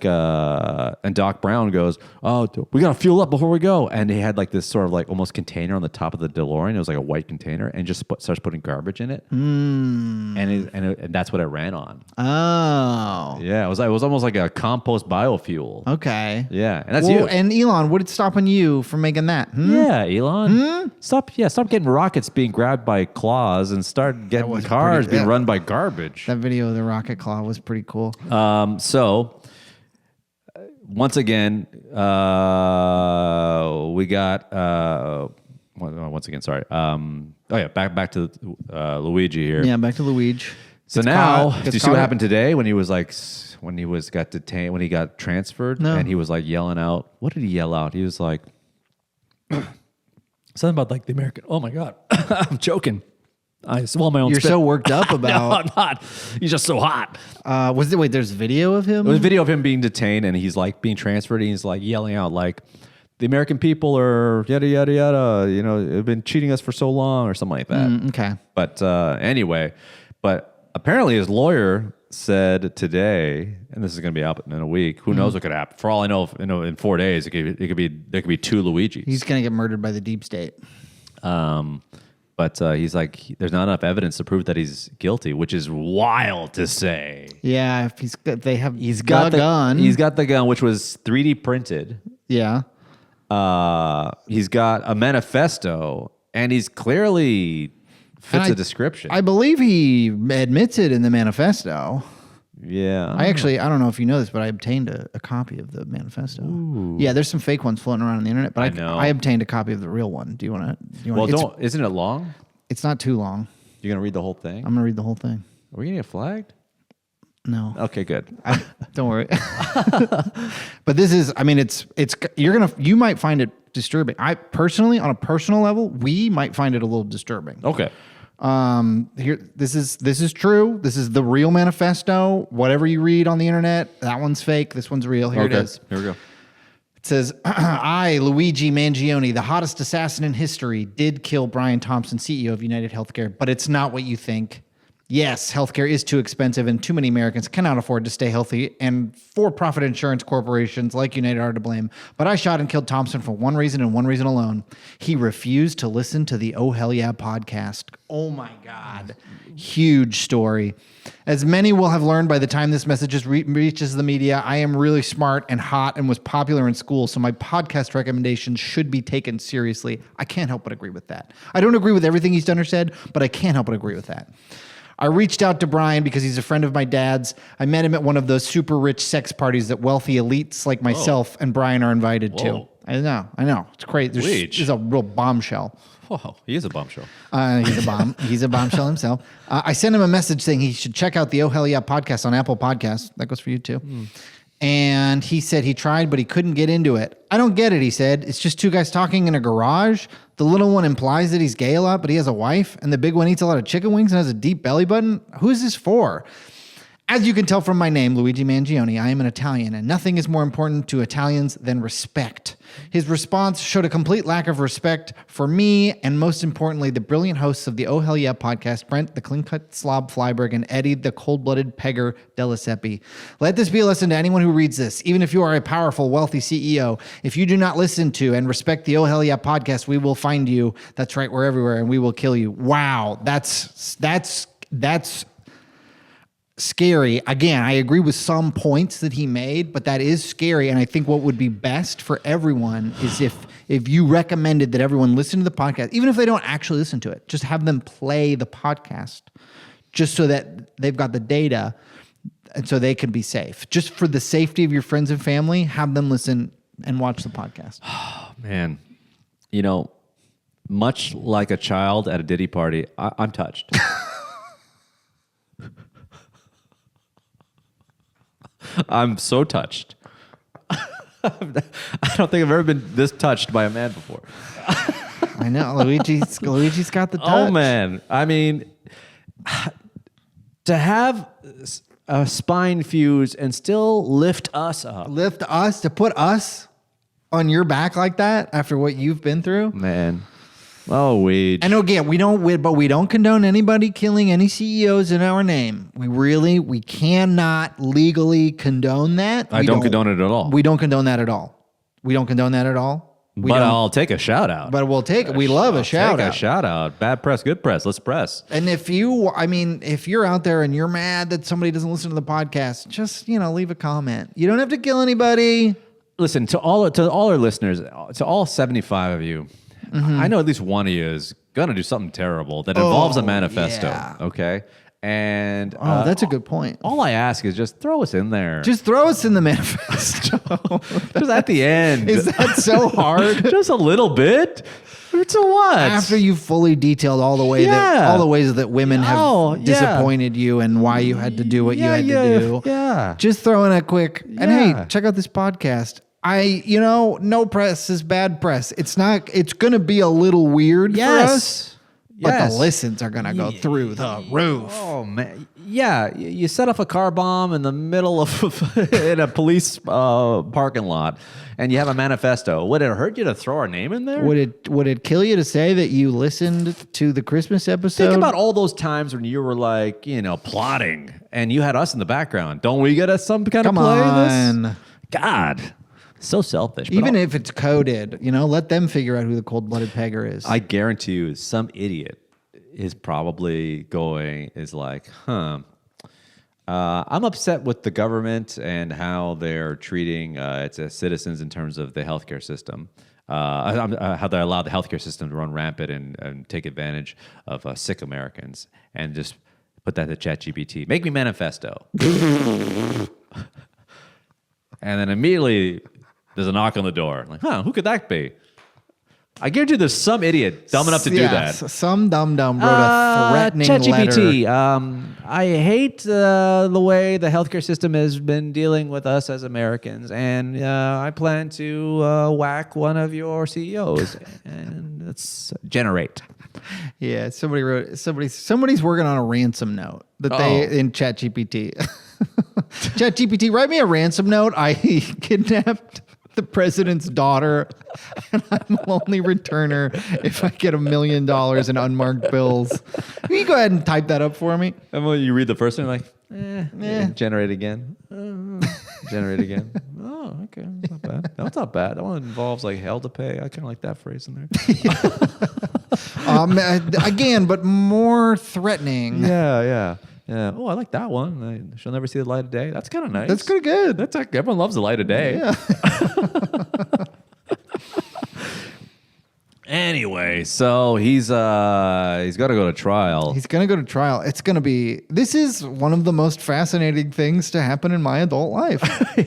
and Doc Brown goes, oh, we got to fuel up before we go. And he had like this sort of like almost container on the top of the DeLorean. It was like a white container and just starts putting garbage in it. And that's what it ran on. Oh. Yeah. It was almost like a compost biofuel. Okay. Yeah. And that's you. And Elon, what is stopping you from making that? Yeah, Elon. Stop getting rockets being grabbed by claws and start getting cars being run by garbage. That video of the rocket claw was pretty cool. So once again, we got once again. Sorry. Back to Luigi here. Yeah, back to Luigi. So now, did you see what happened today when he got detained, when he got transferred, and he was like yelling out? What did he yell out? He was like something about like the American. Oh my God, I'm joking. I swallow my own. You're spit. so worked up about. No, I'm not. He's just so hot. There's video of him? It was a video of him being detained, and he's like being transferred, and he's like yelling out like, the American people are yada, yada, yada, have been cheating us for so long or something like that. Okay. But anyway, apparently his lawyer said today, and this is going to be out in a week, who knows what could happen. For all I know, in 4 days, there could be two Luigis. He's going to get murdered by the deep state. But he's like, there's not enough evidence to prove that he's guilty, which is wild to say. Yeah, if he's got the gun. He's got the gun, which was 3D printed. Yeah. He's got a manifesto, and he's clearly fits a description. I believe he admits it in the manifesto. Yeah. I don't know if you know this, but I obtained a copy of the manifesto. Ooh. Yeah, there's some fake ones floating around on the internet, but I obtained a copy of the real one. Do you want to? Well, isn't it long? It's not too long. You're going to read the whole thing? I'm going to read the whole thing. Are we going to get flagged? No. Okay, good. Don't worry. But this is, you might find it disturbing. I personally, on a personal level, we might find it a little disturbing. Okay. This is true. This is the real manifesto. Whatever you read on the internet, that one's fake. This one's real. Here it is. Here we go. It says, I, Luigi Mangione, the hottest assassin in history, did kill Brian Thompson, CEO of United Healthcare, but it's not what you think. Yes, healthcare is too expensive and too many Americans cannot afford to stay healthy, and for-profit insurance corporations like United are to blame. But I shot and killed Thompson for one reason and one reason alone. He refused to listen to the Oh Hell Yeah podcast. Oh my God. Huge story. As many will have learned by the time this message reaches the media, I am really smart and hot and was popular in school, so my podcast recommendations should be taken seriously. I can't help but agree with that. I don't agree with everything he's done or said, but I can't help but agree with that. I reached out to Brian because he's a friend of my dad's. I met him at one of those super rich sex parties that wealthy elites like myself and Brian are invited to. I know. It's crazy. There's a real bombshell. Whoa, he is a bombshell. He's a bomb. He's a bombshell himself. I sent him a message saying he should check out the Oh Hell Yeah podcast on Apple Podcasts. That goes for you too. And he said he tried, but he couldn't get into it. I don't get it, he said. It's just two guys talking in a garage. The little one implies that he's gay a lot, but he has a wife. And the big one eats a lot of chicken wings and has a deep belly button. Who is this for? As you can tell from my name, Luigi Mangione, I am an Italian, and nothing is more important to Italians than respect. His response showed a complete lack of respect for me, and most importantly, the brilliant hosts of the Oh Hell Yeah podcast, Brent, the clean-cut slob Flyberg, and Eddie, the cold-blooded pegger Della Siepe. Let this be a lesson to anyone who reads this. Even if you are a powerful, wealthy CEO, if you do not listen to and respect the Oh Hell Yeah podcast, we will find you. That's right, we're everywhere, and we will kill you. Wow, that's scary. Again, I agree with some points that he made, but that is scary. And I think what would be best for everyone is if you recommended that everyone listen to the podcast, even if they don't actually listen to it, just have them play the podcast just so that they've got the data and so they can be safe. Just for the safety of your friends and family, have them listen and watch the podcast. Oh, man. You know, much like a child at a Diddy party, I'm touched. I'm so touched. I don't think I've ever been this touched by a man before. I know. Luigi's got the touch. Oh, man. I mean, to have a spine fuse and still lift us up. To put us on your back like that after what you've been through. Man. Oh, we. And again, we don't condone anybody killing any CEOs in our name. We cannot legally condone that. I don't condone it at all. We don't condone that at all. I'll take a shout out. But we'll take it. We love a shout out. A shout out. Bad press, good press. Let's press. And if you're out there and you're mad that somebody doesn't listen to the podcast, just, leave a comment. You don't have to kill anybody. Listen, to all our listeners, to all 75 of you, I know at least one of you is going to do something terrible that involves a manifesto. Yeah. Okay. And that's a good point. All I ask is just throw us in there. Just throw us in the manifesto. Just at the end. Is that so hard? Just a little bit. It's a what? After you've fully detailed all the ways that women have disappointed you and why you had to do what you had to do. Yeah. Just throw in a quick, and hey, check out this podcast. No press is bad press. It's going to be a little weird for us, but the listens are going to go through the roof. Oh, man. Yeah. You set off a car bomb in the middle of in a police parking lot and you have a manifesto. Would it hurt you to throw our name in there? Would it kill you to say that you listened to the Christmas episode? Think about all those times when you were plotting and you had us in the background. Don't we get some kind of play in this? God. So selfish. Even if it's coded, let them figure out who the cold-blooded pegger is. I guarantee you some idiot is probably I'm upset with the government and how they're treating its citizens in terms of the healthcare system. How they allow the healthcare system to run rampant and take advantage of sick Americans. And just put that to ChatGPT. Make me manifesto. And then immediately there's a knock on the door. Who could that be? I guarantee there's some idiot dumb enough to do that. Some dumb wrote a threatening ChatGPT, letter. I hate the way the healthcare system has been dealing with us as Americans, and I plan to whack one of your CEOs. And let's generate. Yeah, somebody's working on a ransom note that they in ChatGPT. ChatGPT, write me a ransom note. I kidnapped the president's daughter, and I'm the only returner if I get $1 million in unmarked bills. Can you go ahead and type that up for me? And when you read the first one, you're like, generate again. Generate again. Oh, okay. That's not bad. No, it's not bad. That one involves like hell to pay. I kind of like that phrase in there. Again, but more threatening. Yeah. Oh, I like that one. She'll never see the light of day. That's kind of nice. That's pretty good. That's like, everyone loves the light of day. Yeah. Anyway, so he's got to go to trial. He's going to go to trial. This is one of the most fascinating things to happen in my adult life.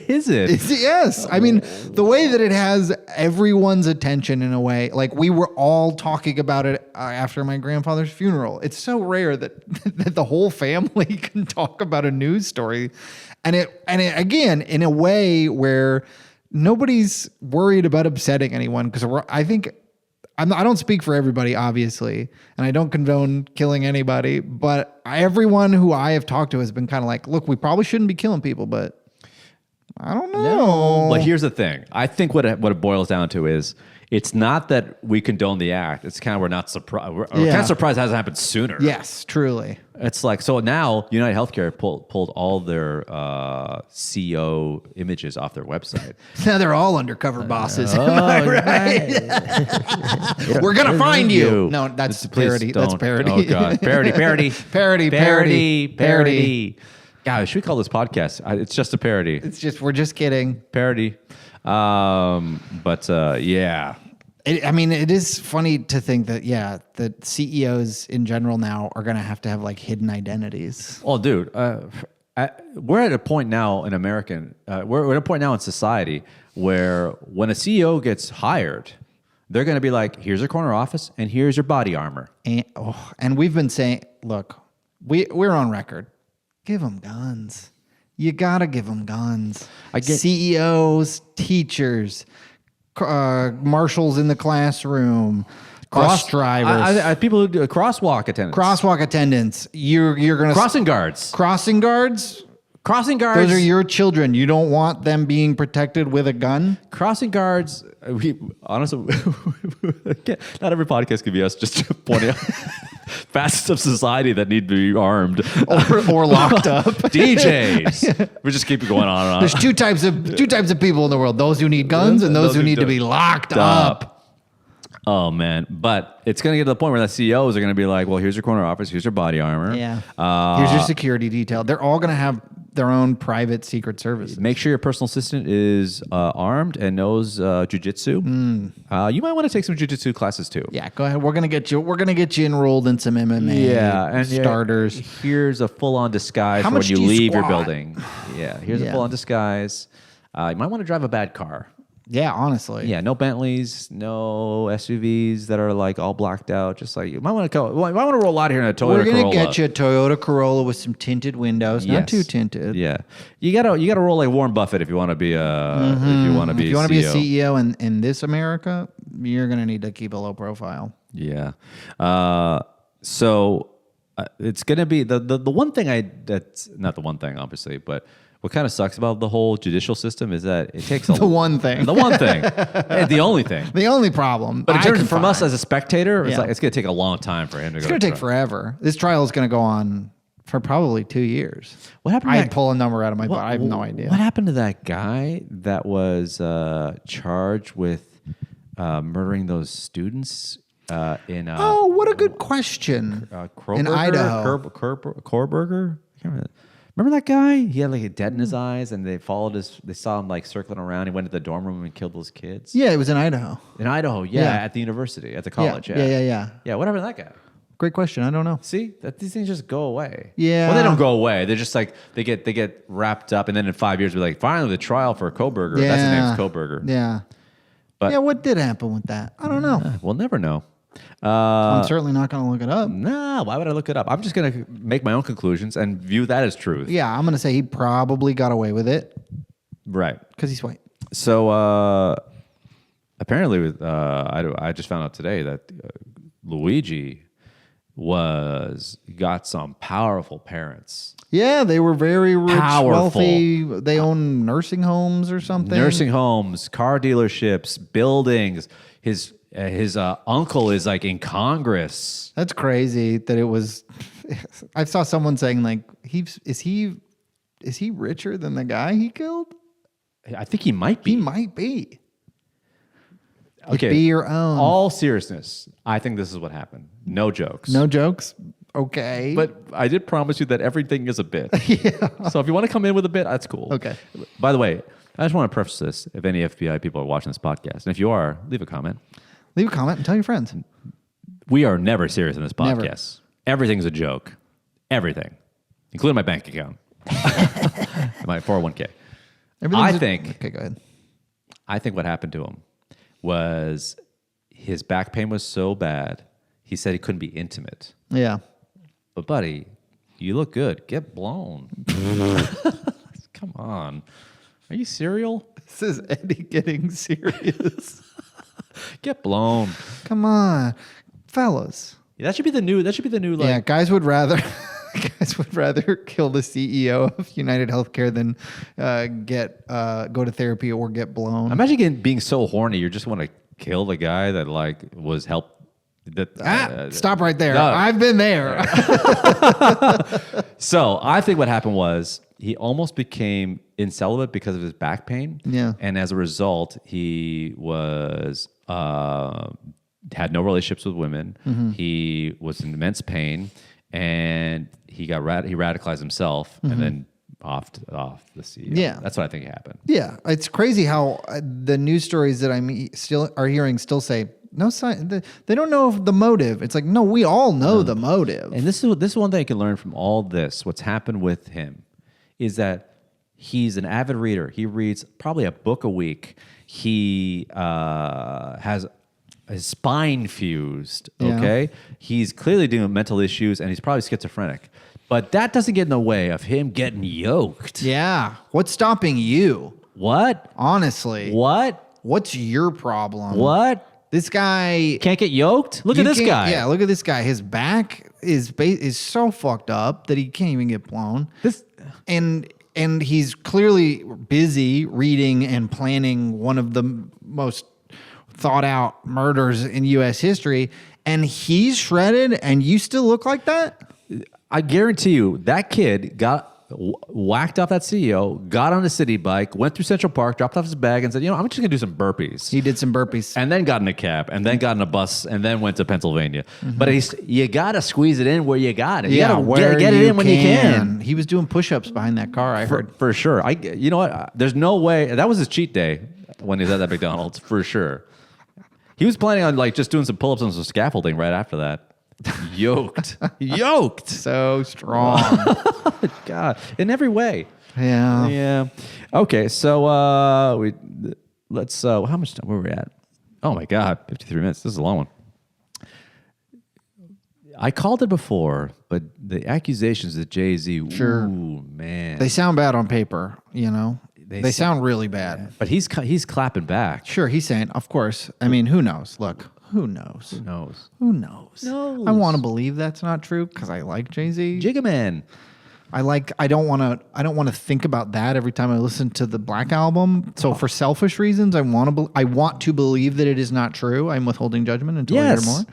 Is it? Yes. I mean, the way that it has everyone's attention in a way, like we were all talking about it after my grandfather's funeral. It's so rare that the whole family can talk about a news story. And it again, in a way where nobody's worried about upsetting anyone, because I don't speak for everybody, obviously, and I don't condone killing anybody, but everyone who I have talked to has been kind of like, look, we probably shouldn't be killing people, but I don't know. No. But here's the thing. I think what it boils down to is it's not that we condone the act. It's kind of we're not surprised. We're kind of surprised it hasn't happened sooner. Yes, truly. It's like, so now United Healthcare pulled all their CEO images off their website. Now they're all undercover bosses. Am I right? We're going to find you. No, that's parody. That's parody. Oh, God. Parody. God, should we call this podcast? It's just a parody. We're just kidding. Parody. Yeah. It is funny to think that, that CEOs in general now are going to have like hidden identities. Oh, dude, we're at a point now in we're at a point now in society where when a CEO gets hired, they're going to be like, here's your corner office and here's your body armor. And we've been saying, look, we're on record. Give them guns. You got to give them guns. I get CEOs, teachers, marshals in the classroom, bus drivers, people who do crosswalk attendants. You're gonna crossing guards. Those are your children. You don't want them being protected with a gun. Crossing guards. Honestly, not every podcast could be us just pointing out facets of society that need to be armed or locked up. DJs. We just keep going on and on. There's two types of people in the world: those who need guns and those who need to be locked up. Oh man, but it's going to get to the point where the CEOs are going to be like, "Well, here's your corner office, here's your body armor, here's your security detail." They're all going to have their own private secret services. Make sure your personal assistant is armed and knows jujitsu. You might want to take some jujitsu classes too. Yeah, go ahead. We're gonna get you enrolled in some MMA. And starters. Here's a full-on disguise for when you leave your building. Yeah, here's a full-on disguise. You might want to drive a bad car. Yeah, honestly. Yeah, no Bentleys, no SUVs that are like all blacked out. Just like you might want to roll out here in a Toyota Corolla. We're gonna get you a Toyota Corolla with some tinted windows, not too tinted. Yeah, you gotta roll like Warren Buffett if you want to be a if you want to be a CEO in this America. You're gonna need to keep a low profile. Yeah. So it's gonna be the one thing that's not the one thing obviously, but. What kind of sucks about the whole judicial system is that it takes the one thing. The only thing. The only problem. But in terms from us as a spectator, it's like it's going to take a long time for him to go. It's going to take forever. This trial is going to go on for probably 2 years. What happened? I'd pull a number out of my butt. I have no idea. What happened to that guy that was charged with murdering those students in? What a good question. In Idaho. Korberger? I can't remember. Remember that guy? He had like a dead in his eyes, and they saw him like circling around. He went to the dorm room and killed those kids. Yeah, it was in Idaho. In Idaho, at the university, at the college. Yeah. Yeah, what happened to that guy? Great question. I don't know. See, these things just go away. Yeah. Well, they don't go away. They're just like they get wrapped up, and then in 5 years, we're like, finally, the trial for Koberger. Yeah. That's his name's Koberger. Yeah. But what did happen with that? I don't know. We'll never know. I'm certainly not going to look it up. Nah, why would I look it up? I'm just going to make my own conclusions and view that as truth. Yeah, I'm going to say he probably got away with it. Right. Because he's white. So apparently, I just found out today that Luigi got some powerful parents. Yeah, they were very rich, Powerful. wealthy. They own nursing homes or something. Nursing homes, car dealerships, buildings. His uncle is like in Congress. That's crazy that it was. I saw someone saying like, is he richer than the guy he killed? I think he might be. He might be. Okay. Be your own. All seriousness, I think this is what happened. No jokes. No jokes. Okay. But I did promise you that everything is a bit. Yeah. So if you want to come in with a bit, that's cool. Okay. By the way, I just want to preface this. If any FBI people are watching this podcast, and if you are, leave a comment. Leave a comment and tell your friends. We are never serious in this podcast. Never. Everything's a joke. Everything. Including my bank account. My 401k. Okay, go ahead. I think what happened to him was his back pain was so bad, he said he couldn't be intimate. Yeah. But buddy, you look good. Get blown. Come on. Are you serial? This is Eddie getting serious. Get blown. Come on, fellas. That should be the new like. Yeah, guys would rather kill the CEO of United Healthcare than go to therapy or get blown. Imagine being so horny, you just want to kill the guy that like was helped. Stop right there. No. I've been there. So I think what happened was he almost became incelibate because of his back pain. Yeah. And as a result, he was had no relationships with women. Mm-hmm. He was in immense pain, and he got he radicalized himself, and then off the CEO. Yeah, that's what I think happened. Yeah, it's crazy how the news stories that I'm still say no sign. They don't know the motive. It's like, no, we all know the motive. And this is one thing you can learn from all this. What's happened with him is that he's an avid reader. He reads probably a book a week. He has his spine fused. Okay, yeah. He's clearly dealing with mental issues, and he's probably schizophrenic. But that doesn't get in the way of him getting yoked. Yeah. What's stopping you? What? Honestly. What? What's your problem? What? This guy can't get yoked? Look at this guy. Yeah, look at this guy. His back is so fucked up that he can't even get blown. And he's clearly busy reading and planning one of the most thought out murders in U.S. history, and he's shredded, and you still look like that? I guarantee you that kid got whacked off that CEO, got on a city bike, went through Central Park, dropped off his bag, and said, I'm just going to do some burpees. He did some burpees. And then got in a cab, and then got in a bus, and then went to Pennsylvania. Mm-hmm. But you got to squeeze it in where you got it. You got to get it in when you can. He was doing push-ups behind that car, I heard. For sure. You know what? There's no way. That was his cheat day when he was at that McDonald's, for sure. He was planning on like just doing some pull-ups on some scaffolding right after that. Yoked. So strong. God, in every way. Yeah. Okay, so let's how much time were we at? Oh my God, 53 minutes. This is a long one. I called it before, but the accusations that Jay-Z, sure. Ooh, man. They sound bad on paper, They sound really bad. Yeah. But he's clapping back. Sure, he's saying, of course. I mean, who knows? Look, who knows? Who knows? I want to believe that's not true because I like Jay-Z. Jiggaman. I don't want to think about that every time I listen to the Black Album. So for selfish reasons, I want to believe that it is not true. I'm withholding judgment until I hear more.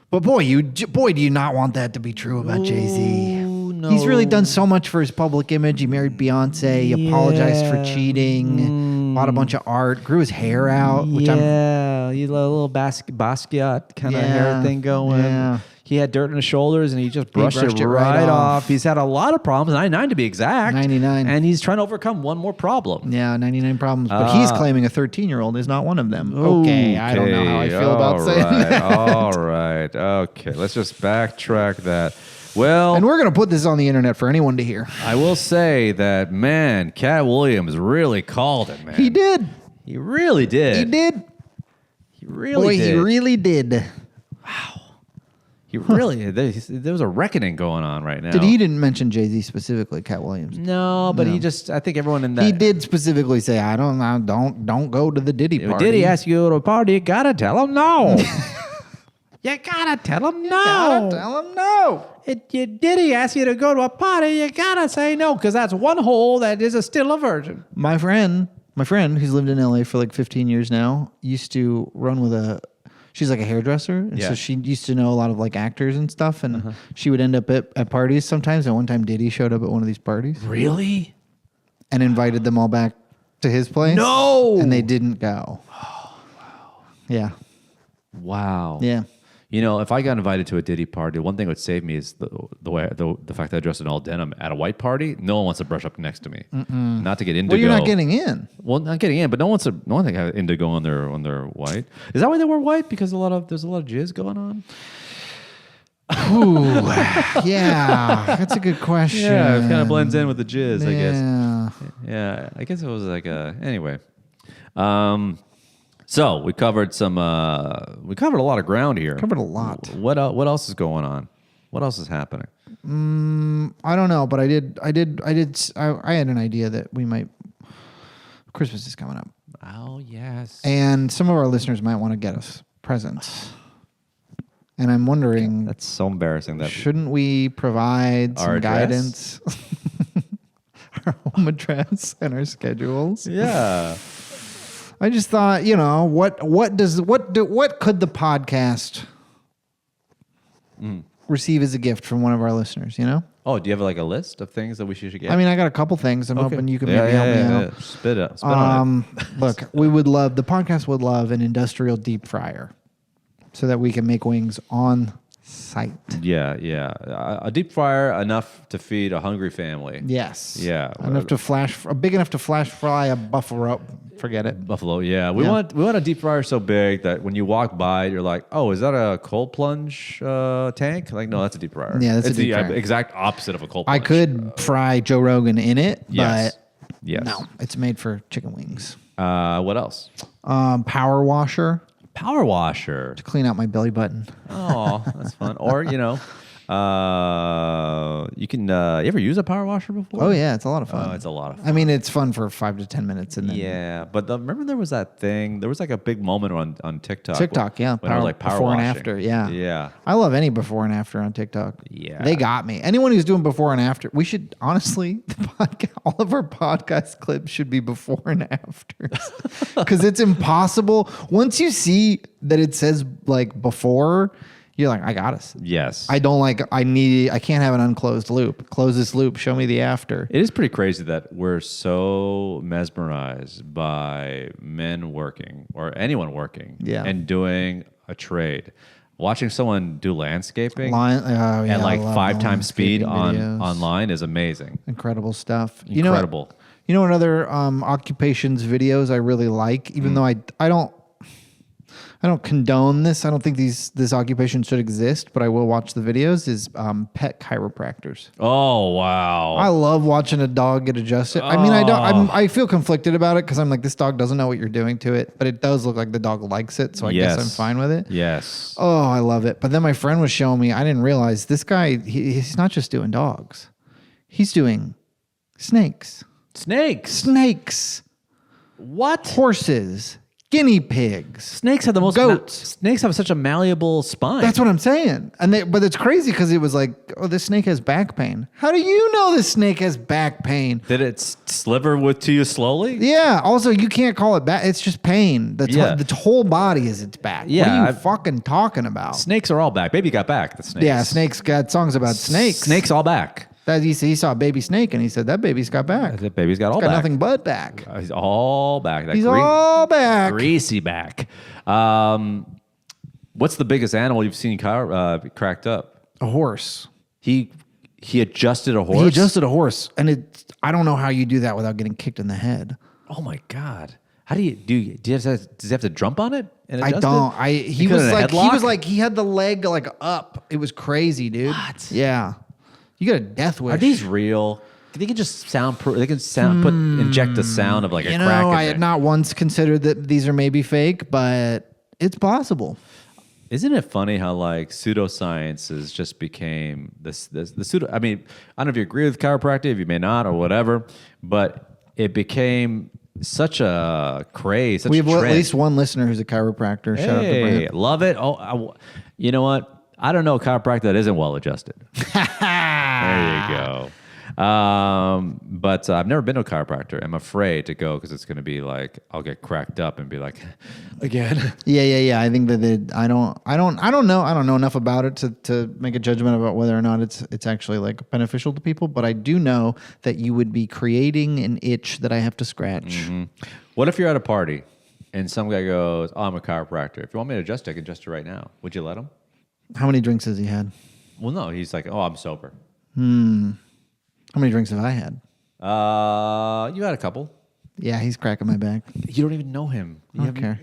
But boy, do you not want that to be true about Jay-Z? No. He's really done so much for his public image. He married Beyonce. He apologized for cheating. Bought a bunch of art. Grew his hair out. Which you had a little Basquiat kind of hair thing going. Yeah. He had dirt on his shoulders, and he just brushed it right off. He's had a lot of problems, 99 to be exact. 99. And he's trying to overcome one more problem. Yeah, 99 problems. But he's claiming a 13-year-old is not one of them. Okay, I don't know how I feel about saying that. All right. Okay, let's just backtrack that. Well, and we're going to put this on the internet for anyone to hear. I will say that, man, Cat Williams really called it, man. He did. He really did. He did. He really did. He really did. Wow. He really, there was a reckoning going on right now. He didn't mention Jay-Z specifically, Cat Williams. No, but he just, I think everyone in that. He did specifically say, don't go to the Diddy party. If Diddy asks you to go to a party, you got to tell him no. You gotta tell him no. Gotta tell him no. Your Diddy asks you to go to a party, you gotta say no, because that's one hole that is still a virgin. My friend who's lived in LA for like 15 years now used to run with she's like a hairdresser. And so she used to know a lot of like actors and stuff. And she would end up at parties sometimes. And one time Diddy showed up at one of these parties. Really? And invited them all back to his place. No. And they didn't go. Oh, wow. Yeah. Wow. Yeah. You know, if I got invited to a Diddy party, one thing that would save me is the fact that I dressed in all denim at a white party. No one wants to brush up next to me. Not to get indigo. Well, you're not getting in. Well, not getting in, but no one wants to have indigo on their white. Is that why they wear white? Because there's a lot of jizz going on. Ooh, yeah, that's a good question. Yeah, it kind of blends in with the jizz, I guess. Yeah. Yeah, I guess it was like anyway. So we covered a lot of ground here. Covered a lot. What else is going on? What else is happening? I don't know, but I had an idea that we might. Christmas is coming up. Oh yes. And some of our listeners might want to get us presents. And I'm wondering, That's so embarrassing. That shouldn't we provide some Our address? guidance, our home address, and our schedules? Yeah. I just thought, what could the podcast receive as a gift from one of our listeners? Oh, do you have like a list of things that we should get? I mean, I got a couple things. I'm hoping you can maybe help me out. Spit on it. Look, the podcast would love an industrial deep fryer so that we can make wings on site. Yeah. A deep fryer enough to feed a hungry family. Yes. Yeah. Big enough to flash fry a buffalo. Forget it. Buffalo, yeah. We want a deep fryer so big that when you walk by, you're like, oh, is that a cold plunge tank? Like, no, that's a deep fryer. Yeah, that's it's a deep the fryer. exact opposite of a cold plunge. I could fry Joe Rogan in it, Yes. but no, it's made for chicken wings. What else? Power washer Power washer. to clean out my belly button. Oh, that's fun. Or, you can, you ever use a power washer before? Oh yeah, it's a lot of fun. Oh, it's a lot of fun. I mean, it's fun for 5 to 10 minutes, and then Yeah, but remember there was that thing. There was like a big moment on TikTok. TikTok, when it was like power before and washing. after, yeah. Yeah. I love any before and after on TikTok. Yeah. They got me. Anyone who's doing before and after, we should honestly, all of our podcast clips should be before and afters because it's impossible. Once you see that it says like before, you're like, I got us. Yes. I can't have an unclosed loop. Close this loop. Show me the after. It is pretty crazy that we're so mesmerized by men working or anyone working and doing a trade. Watching someone do landscaping at like 5 times speed online is amazing. Incredible stuff. Incredible. You know what other occupations videos I really like, even though I don't condone this. I don't think this occupation should exist, but I will watch the videos. Is pet chiropractors. Oh wow! I love watching a dog get adjusted. I mean, I feel conflicted about it because I'm like, this dog doesn't know what you're doing to it, but it does look like the dog likes it, so I guess I'm fine with it. Yes. Oh, I love it. But then my friend was showing me. I didn't realize this guy. He's not just doing dogs. He's doing snakes. Snakes. What? Horses. Guinea pigs. Snakes have the most goats. Snakes have such a malleable spine. That's what I'm saying. But it's crazy because it was like, oh, this snake has back pain. How do you know this snake has back pain? Did it sliver to you slowly? Yeah. Also, you can't call it back. It's just pain. The whole body is its back. Yeah, what are you fucking talking about? Snakes are all back. Baby got back. The snakes. Yeah, snakes got songs about snakes. Snakes all back. He saw a baby snake and he said, that baby's got back. That baby's got all got back. nothing but back. He's all back. He's all back. Greasy back. What's the biggest animal you've seen cracked up? A horse. He adjusted a horse? He adjusted a horse. And I don't know how you do that without getting kicked in the head. Oh my God. How do you does he have to jump on it? And I don't. He had the leg like up. It was crazy, dude. What? Yeah. You got a death wish. Are these real? They can just soundproof. They can inject the sound of like a crack. I had not once considered that these are maybe fake, but it's possible. Isn't it funny how like pseudosciences just became the pseudo? I mean, I don't know if you agree with chiropractic, if you may not, or whatever, but it became such a craze. We have at least one listener who's a chiropractor. Shout out to Brent. Love it. Oh, You know what? I don't know a chiropractor that isn't well-adjusted. There you go. But I've never been to a chiropractor. I'm afraid to go because it's going to be like I'll get cracked up and be like, again. Yeah. I think that I don't know enough about it to make a judgment about whether or not it's actually like beneficial to people. But I do know that you would be creating an itch that I have to scratch. Mm-hmm. What if you're at a party and some guy goes, "Oh, I'm a chiropractor. If you want me to adjust, I can adjust it right now." Would you let him? How many drinks has he had? Well, no. He's like, "Oh, I'm sober." How many drinks have I had? You had a couple. Yeah, he's cracking my back. You don't even know him. I don't care.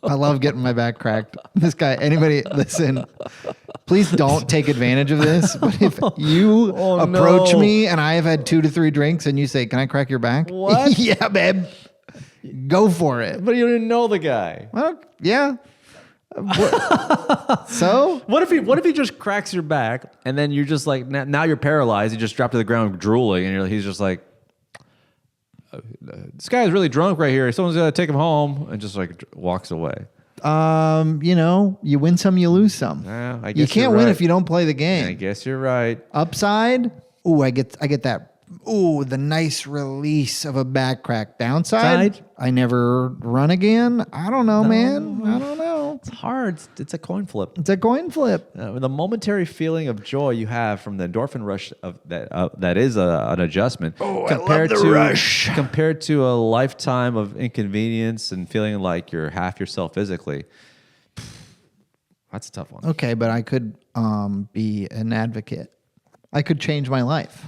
I love getting my back cracked. This guy, anybody, listen, please don't take advantage of this. But if you approach me and I have had 2 to 3 drinks and you say, "Can I crack your back?" What? Yeah, babe. Go for it. But you don't even know the guy. Well, yeah. So what if he just cracks your back and then you're just like now you're paralyzed, you just drop to the ground drooling and he's just like, "This guy is really drunk right here, someone's got to take him home," and just like walks away. You win some, you lose some. Yeah, I guess you can't you're win right. if you don't play the game. I guess you're right. Upside, I get that. Ooh, the nice release of a back crack. Downside, I never run again. I don't know, man. I don't know. It's hard. It's a coin flip. It's a coin flip. The momentary feeling of joy you have from the endorphin rush of that is an adjustment. Oh, I love the rush. Compared to a lifetime of inconvenience and feeling like you're half yourself physically. That's a tough one. Okay, but I could be an advocate. I could change my life.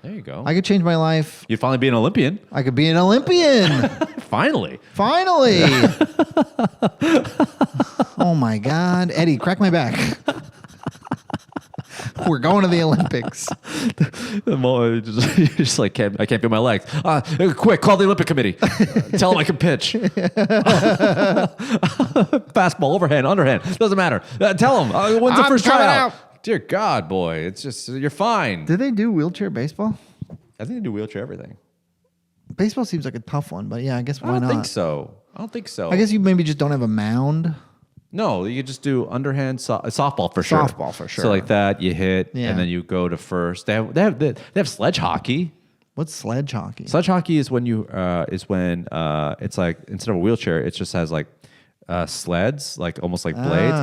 There you go. I could change my life. You'd finally be an Olympian. I could be an Olympian. Finally. Oh my God. Eddie, crack my back. We're going to the Olympics. You're just like, I can't feel my legs. Quick, call the Olympic Committee. Tell them I can pitch. Fastball, overhand, underhand. Doesn't matter. Tell them. When's the first tryout? Dear God, boy. It's just, you're fine. Do they do wheelchair baseball? I think they do wheelchair everything. Baseball seems like a tough one, but yeah, I guess why not? I don't think so. I guess you maybe just don't have a mound. No, you could just do underhand softball for sure. Softball for sure. So like that, you hit, Yeah. and then you go to first. They have sledge hockey. What's sledge hockey? Sledge hockey is when it's like instead of a wheelchair, it just has like sleds, like almost like blades,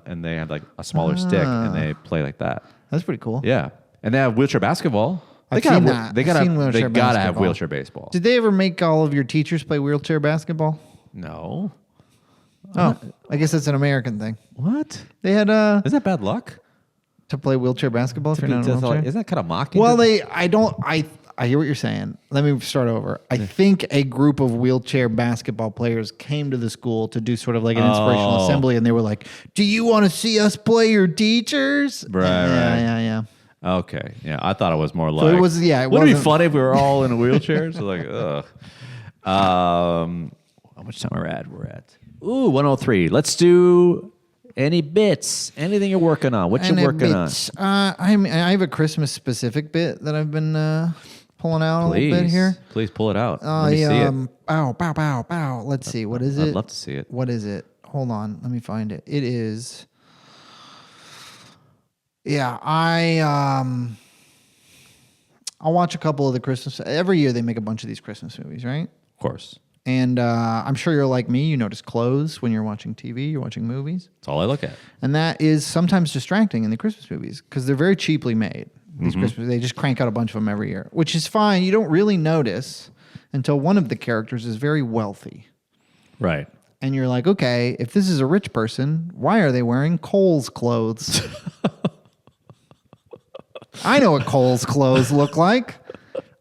and they have like a smaller stick, and they play like that. That's pretty cool. Yeah, and they have wheelchair basketball. They I've seen that. They I've seen wheelchair gotta have basketball. wheelchair baseball. Did they ever make all of your teachers play wheelchair basketball? No. Oh, I guess it's an American thing. What? They had Is that bad luck? to play wheelchair basketball if you're not in a wheelchair. Isn't that kind of mocking? Well, I hear what you're saying. Let me start over. I think a group of wheelchair basketball players came to the school to do sort of like an inspirational assembly, and they were like, "Do you want to see us play your teachers?" Right. Yeah. Okay. Yeah, I thought it was more like. it was. Yeah, it Wouldn't it be wasn't- funny if we were all in wheelchairs? So like, ugh. How much time we're at? Ooh, 103. Let's do any bits. Anything you're working on. What you working on? I have a Christmas specific bit that I've been pulling out a little bit here. Please pull it out. Let me see it. Bow. Let's see. What is it? I'd love to see it. What is it? Hold on. Let me find it. It is. Yeah, I'll watch a couple of the Christmas. Every year they make a bunch of these Christmas movies, right? Of course. And I'm sure you're like me. You notice clothes when you're watching TV, you're watching movies. That's all I look at. And that is sometimes distracting in the Christmas movies because they're very cheaply made. These Christmas, they just crank out a bunch of them every year, which is fine. You don't really notice until one of the characters is very wealthy. Right. And you're like, okay, if this is a rich person, why are they wearing Kohl's clothes? I know what Kohl's clothes look like.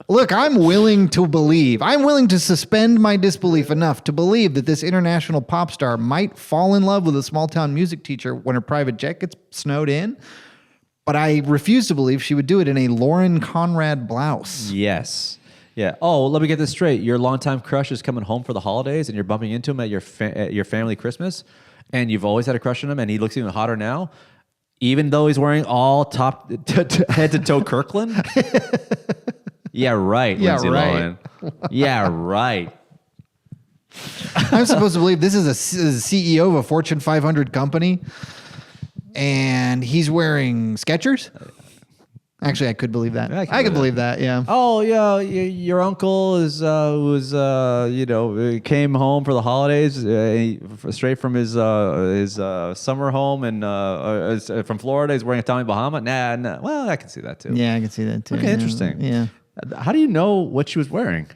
Look, I'm willing to believe. I'm willing to suspend my disbelief enough to believe that this international pop star might fall in love with a small town music teacher when her private jet gets snowed in. But I refuse to believe she would do it in a Lauren Conrad blouse. Yes. Yeah. Oh, let me get this straight. Your longtime crush is coming home for the holidays, and you're bumping into him at your family Christmas, and you've always had a crush on him, and he looks even hotter now, even though he's wearing all top head to toe Kirkland. Yeah, right. Yeah, Lindsay right. Lohan. Yeah, right. I'm supposed to believe this is a CEO of a Fortune 500 company, and he's wearing Skechers. Actually, I could believe that. I could believe that. Yeah. Oh yeah, your uncle came home for the holidays straight from his summer home and from Florida. He's wearing a Tommy Bahama. Nah. Well, I can see that too. Yeah, I can see that too. Okay, interesting. Yeah. How do you know what she was wearing?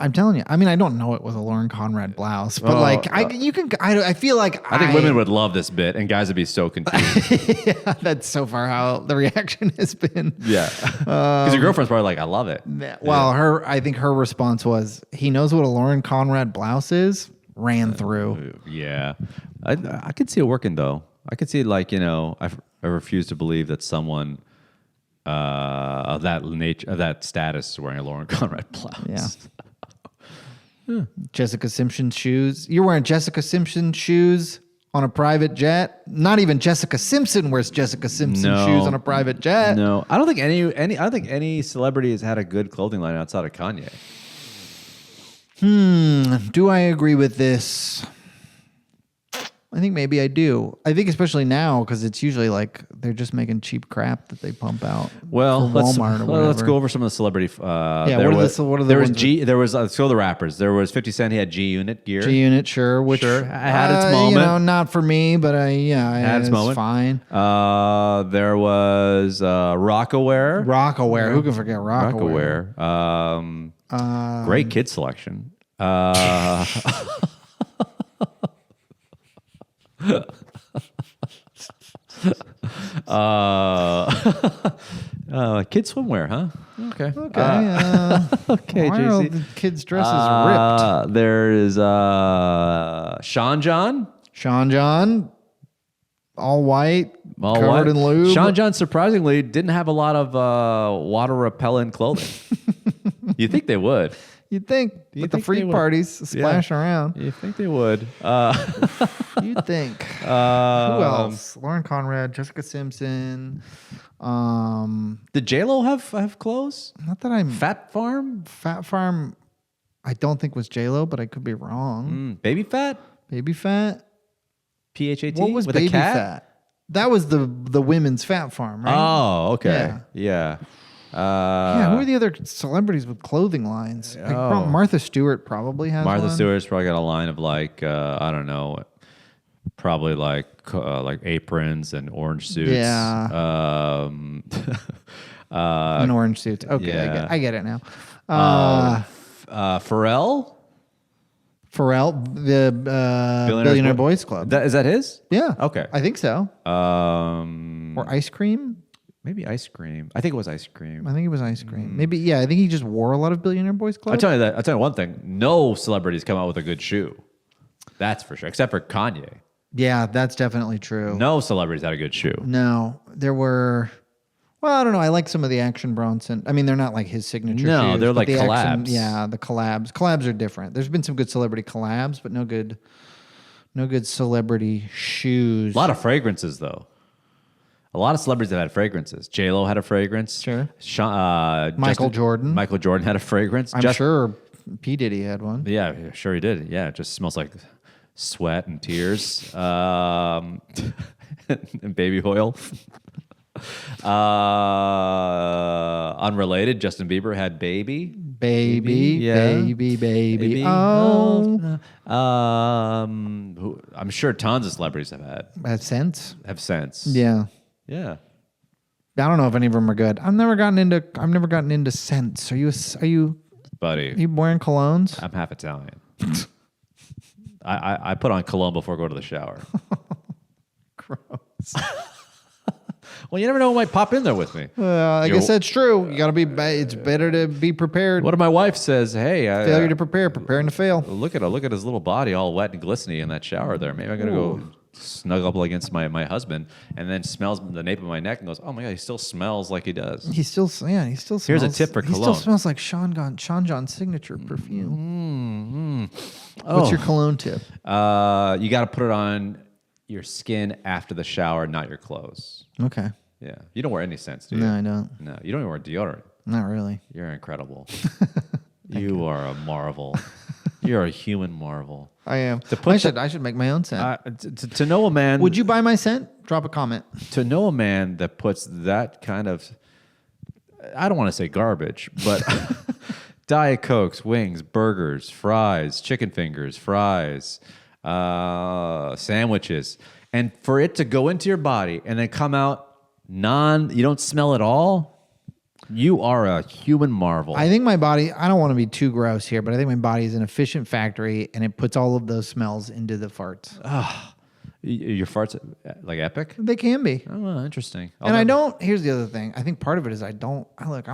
I'm telling you. I mean, I don't know it was a Lauren Conrad blouse, but I feel like I think women would love this bit, and guys would be so confused. Yeah, that's so far how the reaction has been. Yeah, because your girlfriend's probably like, "I love it." Well, I think her response was, "He knows what a Lauren Conrad blouse is." Ran through. Yeah, I could see it working though. I could see I refuse to believe that someone of that nature, of that status, is wearing a Lauren Conrad blouse. Yeah. Jessica Simpson shoes. You're wearing Jessica Simpson shoes on a private jet. Not even Jessica Simpson wears Jessica Simpson shoes on a private jet. No, I don't think any celebrity has had a good clothing line outside of Kanye. Do I agree with this? I think maybe I do. I think especially now because it's usually like they're just making cheap crap that they pump out. Well, for Walmart or whatever. let's go over some of the celebrity. What are the ones let's go to the rappers. There was 50 Cent. He had G Unit gear. G Unit, sure. Which had its moment. Not for me, but had its moment. Fine. There was Rockaware. Rockaware. Who can forget Rockaware? Great kid selection. Kid swimwear, huh? Okay. Okay, why are all JC. the kids' dresses ripped? There is Sean John. Sean John, all white, covered in lube. Sean John surprisingly didn't have a lot of water repellent clothing. You'd think they would. You'd think with the free parties splashing around. You think they would. You'd think. Who else? Lauren Conrad, Jessica Simpson. Did J-Lo have clothes? Not that I'm... Fat Farm? Fat Farm, I don't think was J-Lo, but I could be wrong. Baby Fat? Baby Fat? PHAT? What was with Baby a cat? Fat? That was the women's Fat Farm, right? Oh, okay. Yeah. Who are the other celebrities with clothing lines? Martha Stewart probably has Martha one. Stewart's probably got a line of I don't know, probably like aprons and orange suits. Yeah. An orange suit. Okay, yeah. I get it now. Pharrell, the Billionaire Boys Club. Is that his? Yeah. Okay. I think so. Or ice cream? Maybe ice cream. I think it was ice cream. I think it was ice cream. Maybe, yeah. I think he just wore a lot of Billionaire Boys Club. I'll tell you one thing. No celebrities come out with a good shoe. That's for sure. Except for Kanye. Yeah, that's definitely true. No celebrities had a good shoe. No. There were... Well, I don't know. I like some of the Action Bronson. I mean, they're not like his signature shoes. They're like collabs. The collabs. Collabs are different. There's been some good celebrity collabs, but no good celebrity shoes. A lot of fragrances, though. A lot of celebrities have had fragrances. J-Lo had a fragrance. Sure. Michael Jordan. Michael Jordan had a fragrance. I'm sure P. Diddy had one. Yeah, sure he did. Yeah, it just smells like sweat and tears. And baby oil. Unrelated, Justin Bieber had Baby. Baby. Oh. I'm sure tons of celebrities have Scents. Have scents. Yeah. Yeah. I don't know if any of them are good. I've never gotten into scents. Are you Buddy? Are you wearing colognes? I'm half Italian. I put on cologne before I go to the shower. Gross. Well, you never know what might pop in there with me. I guess that's true. You got to be. It's better to be prepared. What if my wife says, "Hey, failure to prepare, preparing to fail." Look at his little body, all wet and glistening in that shower there. Maybe I'm gonna go snuggle up against my husband, and then smells the nape of my neck and goes, "Oh my god, he still smells like he does." He still smells. Here's a tip for cologne. He still smells like Sean John's signature perfume. What's your cologne tip? You got to put it on your skin after the shower, not your clothes. Okay. Yeah. You don't wear any scents, do you? No, I don't. No, you don't even wear deodorant. Not really. You're incredible. You are a marvel. You're a human marvel. I am. put I should make my own scent. To know a man... Would you buy my scent? Drop a comment. To know a man that puts that kind of... I don't want to say garbage, but Diet Cokes, wings, burgers, fries, chicken fingers, fries, sandwiches, and for it to go into your body and then come out you don't smell at all, you are a human marvel. I think my body, I don't want to be too gross here, but I think my body is an efficient factory and it puts all of those smells into the farts. Your farts, like epic? They can be. Oh, interesting. Here's the other thing. I think part of it is I'm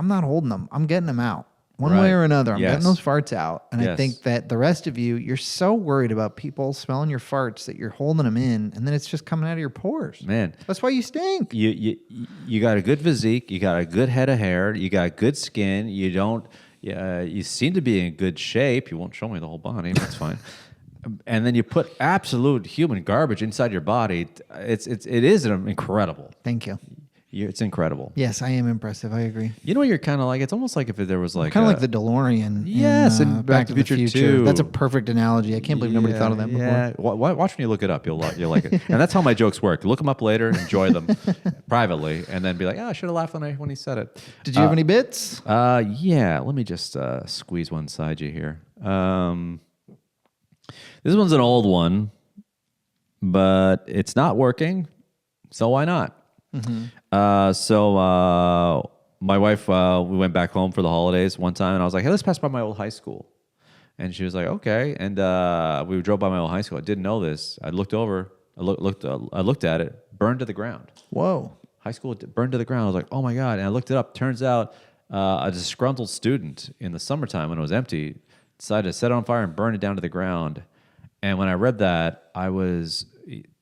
not holding them. I'm getting them out. One Right. way or another, I'm Yes. getting those farts out. And I Yes. think that the rest of you're so worried about people smelling your farts that you're holding them in, and then it's just coming out of your pores. Man. That's why you stink. You got a good physique. You got a good head of hair. You got good skin. You seem to be in good shape. You won't show me the whole body. That's fine. And then you put absolute human garbage inside your body. It is incredible. Thank you. It's incredible. Yes, I am impressive. I agree. You know what you're kind of like? It's almost like if there was like... Kind of like the DeLorean. Yes, in, and Back to the Future 2. That's a perfect analogy. I can't believe nobody thought of that before. Yeah, watch when you look it up. You'll like it. And that's how my jokes work. Look them up later, enjoy them privately, and then be like, I should have laughed when he said it. Did you have any bits? Yeah, let me just squeeze one side you here. This one's an old one, but it's not working, so why not? So my wife, we went back home for the holidays one time, and I was like, hey, let's pass by my old high school. And she was like, okay. And we drove by my old high school. I didn't know this. I looked over. I looked at it. Burned to the ground. Whoa. High school burned to the ground. I was like, oh my God. And I looked it up. Turns out a disgruntled student in the summertime when it was empty decided to set it on fire and burn it down to the ground. And when I read that, I was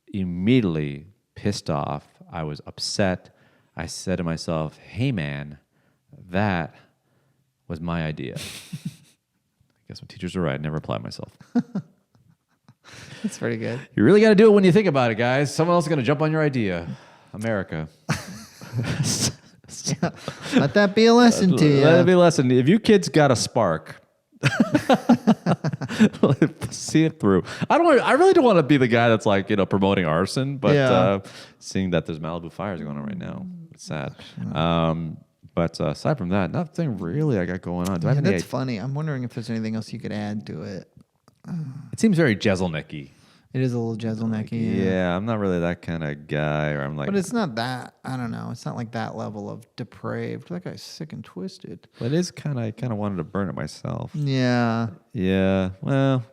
immediately pissed off. I was upset. I said to myself, hey, man, that was my idea. I guess my teachers were right. I never applied myself. That's pretty good. You really got to do it when you think about it, guys. Someone else is going to jump on your idea. America. Yeah. Let that be a lesson to you. Let it be a lesson. If you kids got a spark, see it through. I really don't want to be the guy that's like, promoting arson, but seeing that there's Malibu fires going on right now, it's sad. But aside from that, nothing really I got going on. That's funny. I'm wondering if there's anything else you could add to it. It seems very Jezelnicky. It is a little Jezelnicky. Yeah, I'm not really that kind of guy. Or I'm like, but it's not that. I don't know. It's not like that level of depraved. That guy's sick and twisted. But it is kind of. I kind of wanted to burn it myself. Yeah. Yeah. Well.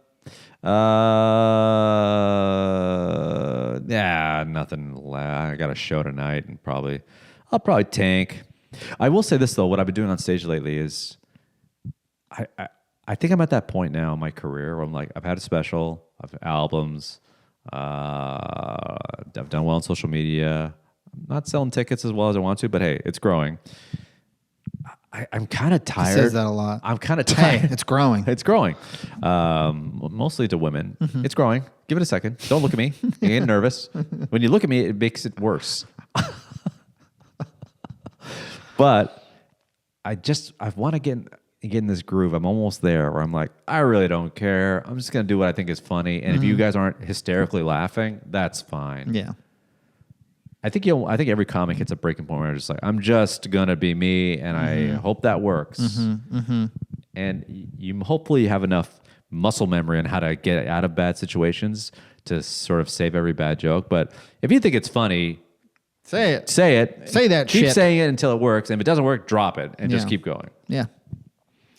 Yeah. Nothing. I got a show tonight, and I'll probably tank. I will say this though. What I've been doing on stage lately is, I think I'm at that point now in my career where I'm like, I've had a special, I've albums, I've done well on social media. I'm not selling tickets as well as I want to, but hey, it's growing. I'm kind of tired. He says that a lot. I'm kind of tired. Hey, it's growing. It's growing. Mostly to women. Mm-hmm. It's growing. Give it a second. Don't look at me. You get nervous. When you look at me, it makes it worse. But I want to get in this groove. I'm almost there where I'm like, I really don't care. I'm just going to do what I think is funny. And if you guys aren't hysterically laughing, that's fine. Yeah. I think every comic hits a breaking point where they're just like, I'm just going to be me. And I hope that works. And you hopefully have enough muscle memory on how to get out of bad situations to sort of save every bad joke. But if you think it's funny, say it. Say it. Say that Keep shit. saying it until it works. And if it doesn't work, drop it and just keep going. Yeah.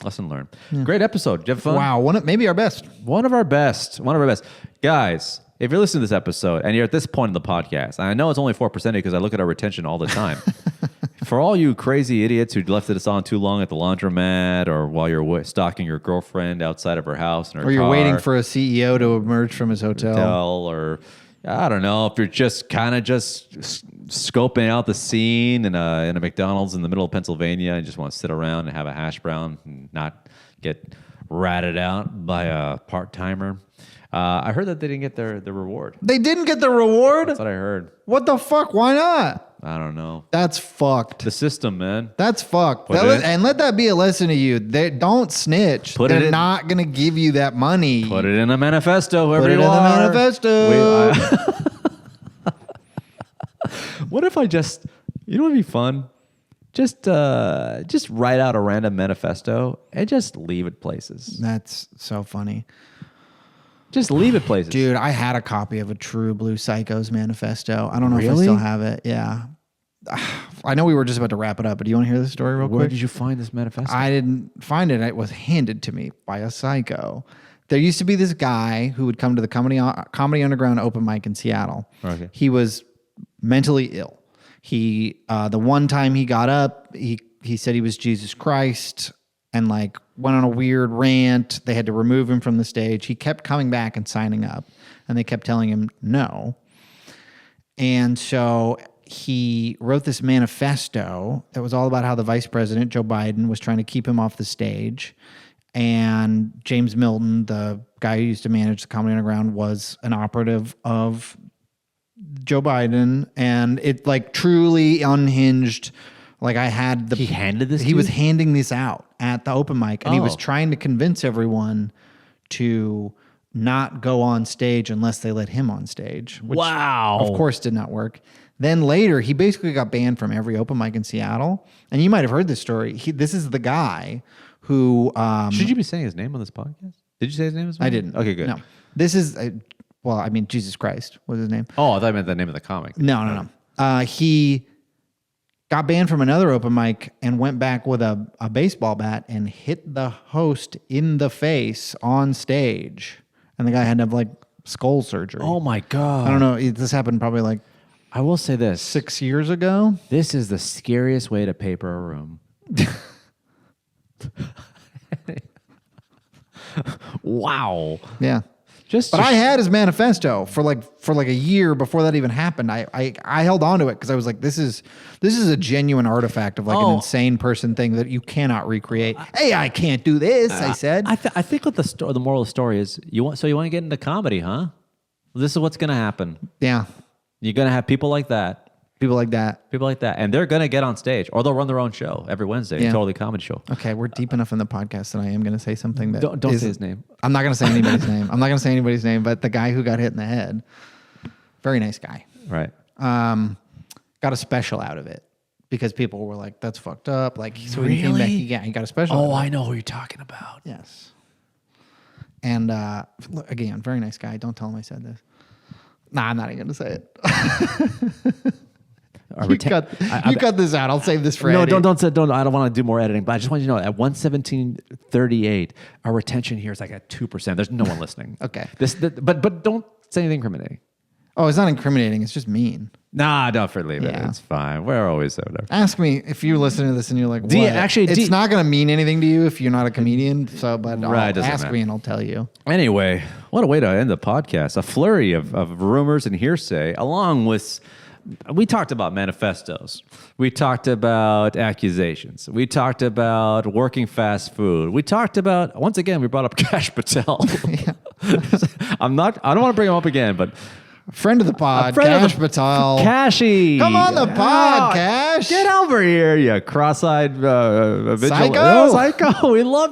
Lesson learned. Yeah. Great episode. Did you have fun? Wow. Maybe our best. One of our best. Guys, if you're listening to this episode and you're at this point in the podcast, and I know it's only 4% because I look at our retention all the time. For all you crazy idiots who left us on too long at the laundromat or while you're stalking your girlfriend outside of her house in her or you're car, waiting for a CEO to emerge from his hotel. Or I don't know, if you're just kind of scoping out the scene in a McDonald's in the middle of Pennsylvania and just want to sit around and have a hash brown and not get ratted out by a part-timer. I heard that they didn't get their reward. They didn't get the reward? That's what I heard. What the fuck? Why not? I don't know. That's fucked. The system, man. That's fucked. Put it in. And let that be a lesson to you. They don't snitch. They're not going to give you that money. Put it in a manifesto. Put it in the manifesto. What if I just, you know what would be fun? Just write out a random manifesto and just leave it places. That's so funny. Just leave it places. Dude, I had a copy of a True Blue Psychos manifesto. I don't know if I Really? still have it. Yeah. I know we were just about to wrap it up, but do you want to hear the story real quick? Where did you find this manifesto? I didn't find it. It was handed to me by a psycho. There used to be this guy who would come to the Comedy Underground open mic in Seattle. Okay. He was mentally ill. He the one time he got up, he said he was Jesus Christ and like went on a weird rant. They had to remove him from the stage. He kept coming back and signing up, and they kept telling him no. And so he wrote this manifesto that was all about how the vice president, Joe Biden, was trying to keep him off the stage. And James Milton, the guy who used to manage the Comedy Underground, was an operative of Joe Biden. And it like truly unhinged. Like I had He handed this to He was you? handing this out at the open mic. And he was Oh. trying to convince everyone to not go on stage unless they let him on stage. Which Wow. of course did not work. Then later, he basically got banned from every open mic in Seattle. And you might have heard this story. This is the guy who... Should you be saying his name on this podcast? Did you say his name? I didn't. Okay, good. No. This is... well, I mean, Jesus Christ was his name. Oh, I thought I meant the name of the comic. No. He got banned from another open mic and went back with a baseball bat and hit the host in the face on stage. And the guy had to have like skull surgery. Oh my God. I don't know. This happened probably like I will say this. 6 years ago. This is the scariest way to paper a room. Wow. Yeah. Just But I had his manifesto for like a year before that even happened. I held on to it because I was like, this is a genuine artifact of like an insane person thing that you cannot recreate. Hey, I can't do this. I said. I think what the moral of the story is, you want to get into comedy, huh? This is what's going to happen. Yeah, You're going to have people like that. people like that. And they're going to get on stage, or they'll run their own show every Wednesday, Yeah. a Totally Comedy Show. Okay, we're deep enough in the podcast that I am going to say something that Don't is- say his name. I'm not going to say anybody's name. I'm not going to say anybody's name. But the guy who got hit in the head, very nice guy. Right. Got a special out of it because people were like, "That's fucked up." Like, so when he came back, Really? he got a special. out of it. I know who you're talking about. Yes. And look, again, very nice guy. Don't tell him I said this. Nah, I'm not even going to say it. You cut this out. I'll save this for No, Eddie. don't. I don't want to do more editing, but I just want you to know at 117.38, our retention here is like at 2%. There's no one listening. Okay. But don't say anything incriminating. Oh, it's not incriminating. It's just mean. Nah, don't leave it. Yeah. It's fine. We're always there. Ask me if you're listening to this and you're like, what? Actually, it's not going to mean anything to you if you're not a comedian. So, but Right, doesn't ask matter. me and I'll tell you. Anyway, what a way to end the podcast. A flurry of rumors and hearsay, along with, we talked about manifestos. We talked about accusations. We talked about working fast food. We talked about, once again, we brought up Cash Patel. I don't want to bring him up again, but Friend of the pod, friend of Cash the- Patel. Cashy. Come on the pod, Oh, Cash. Get over here, you cross-eyed vigilante. Psycho. Psycho. We love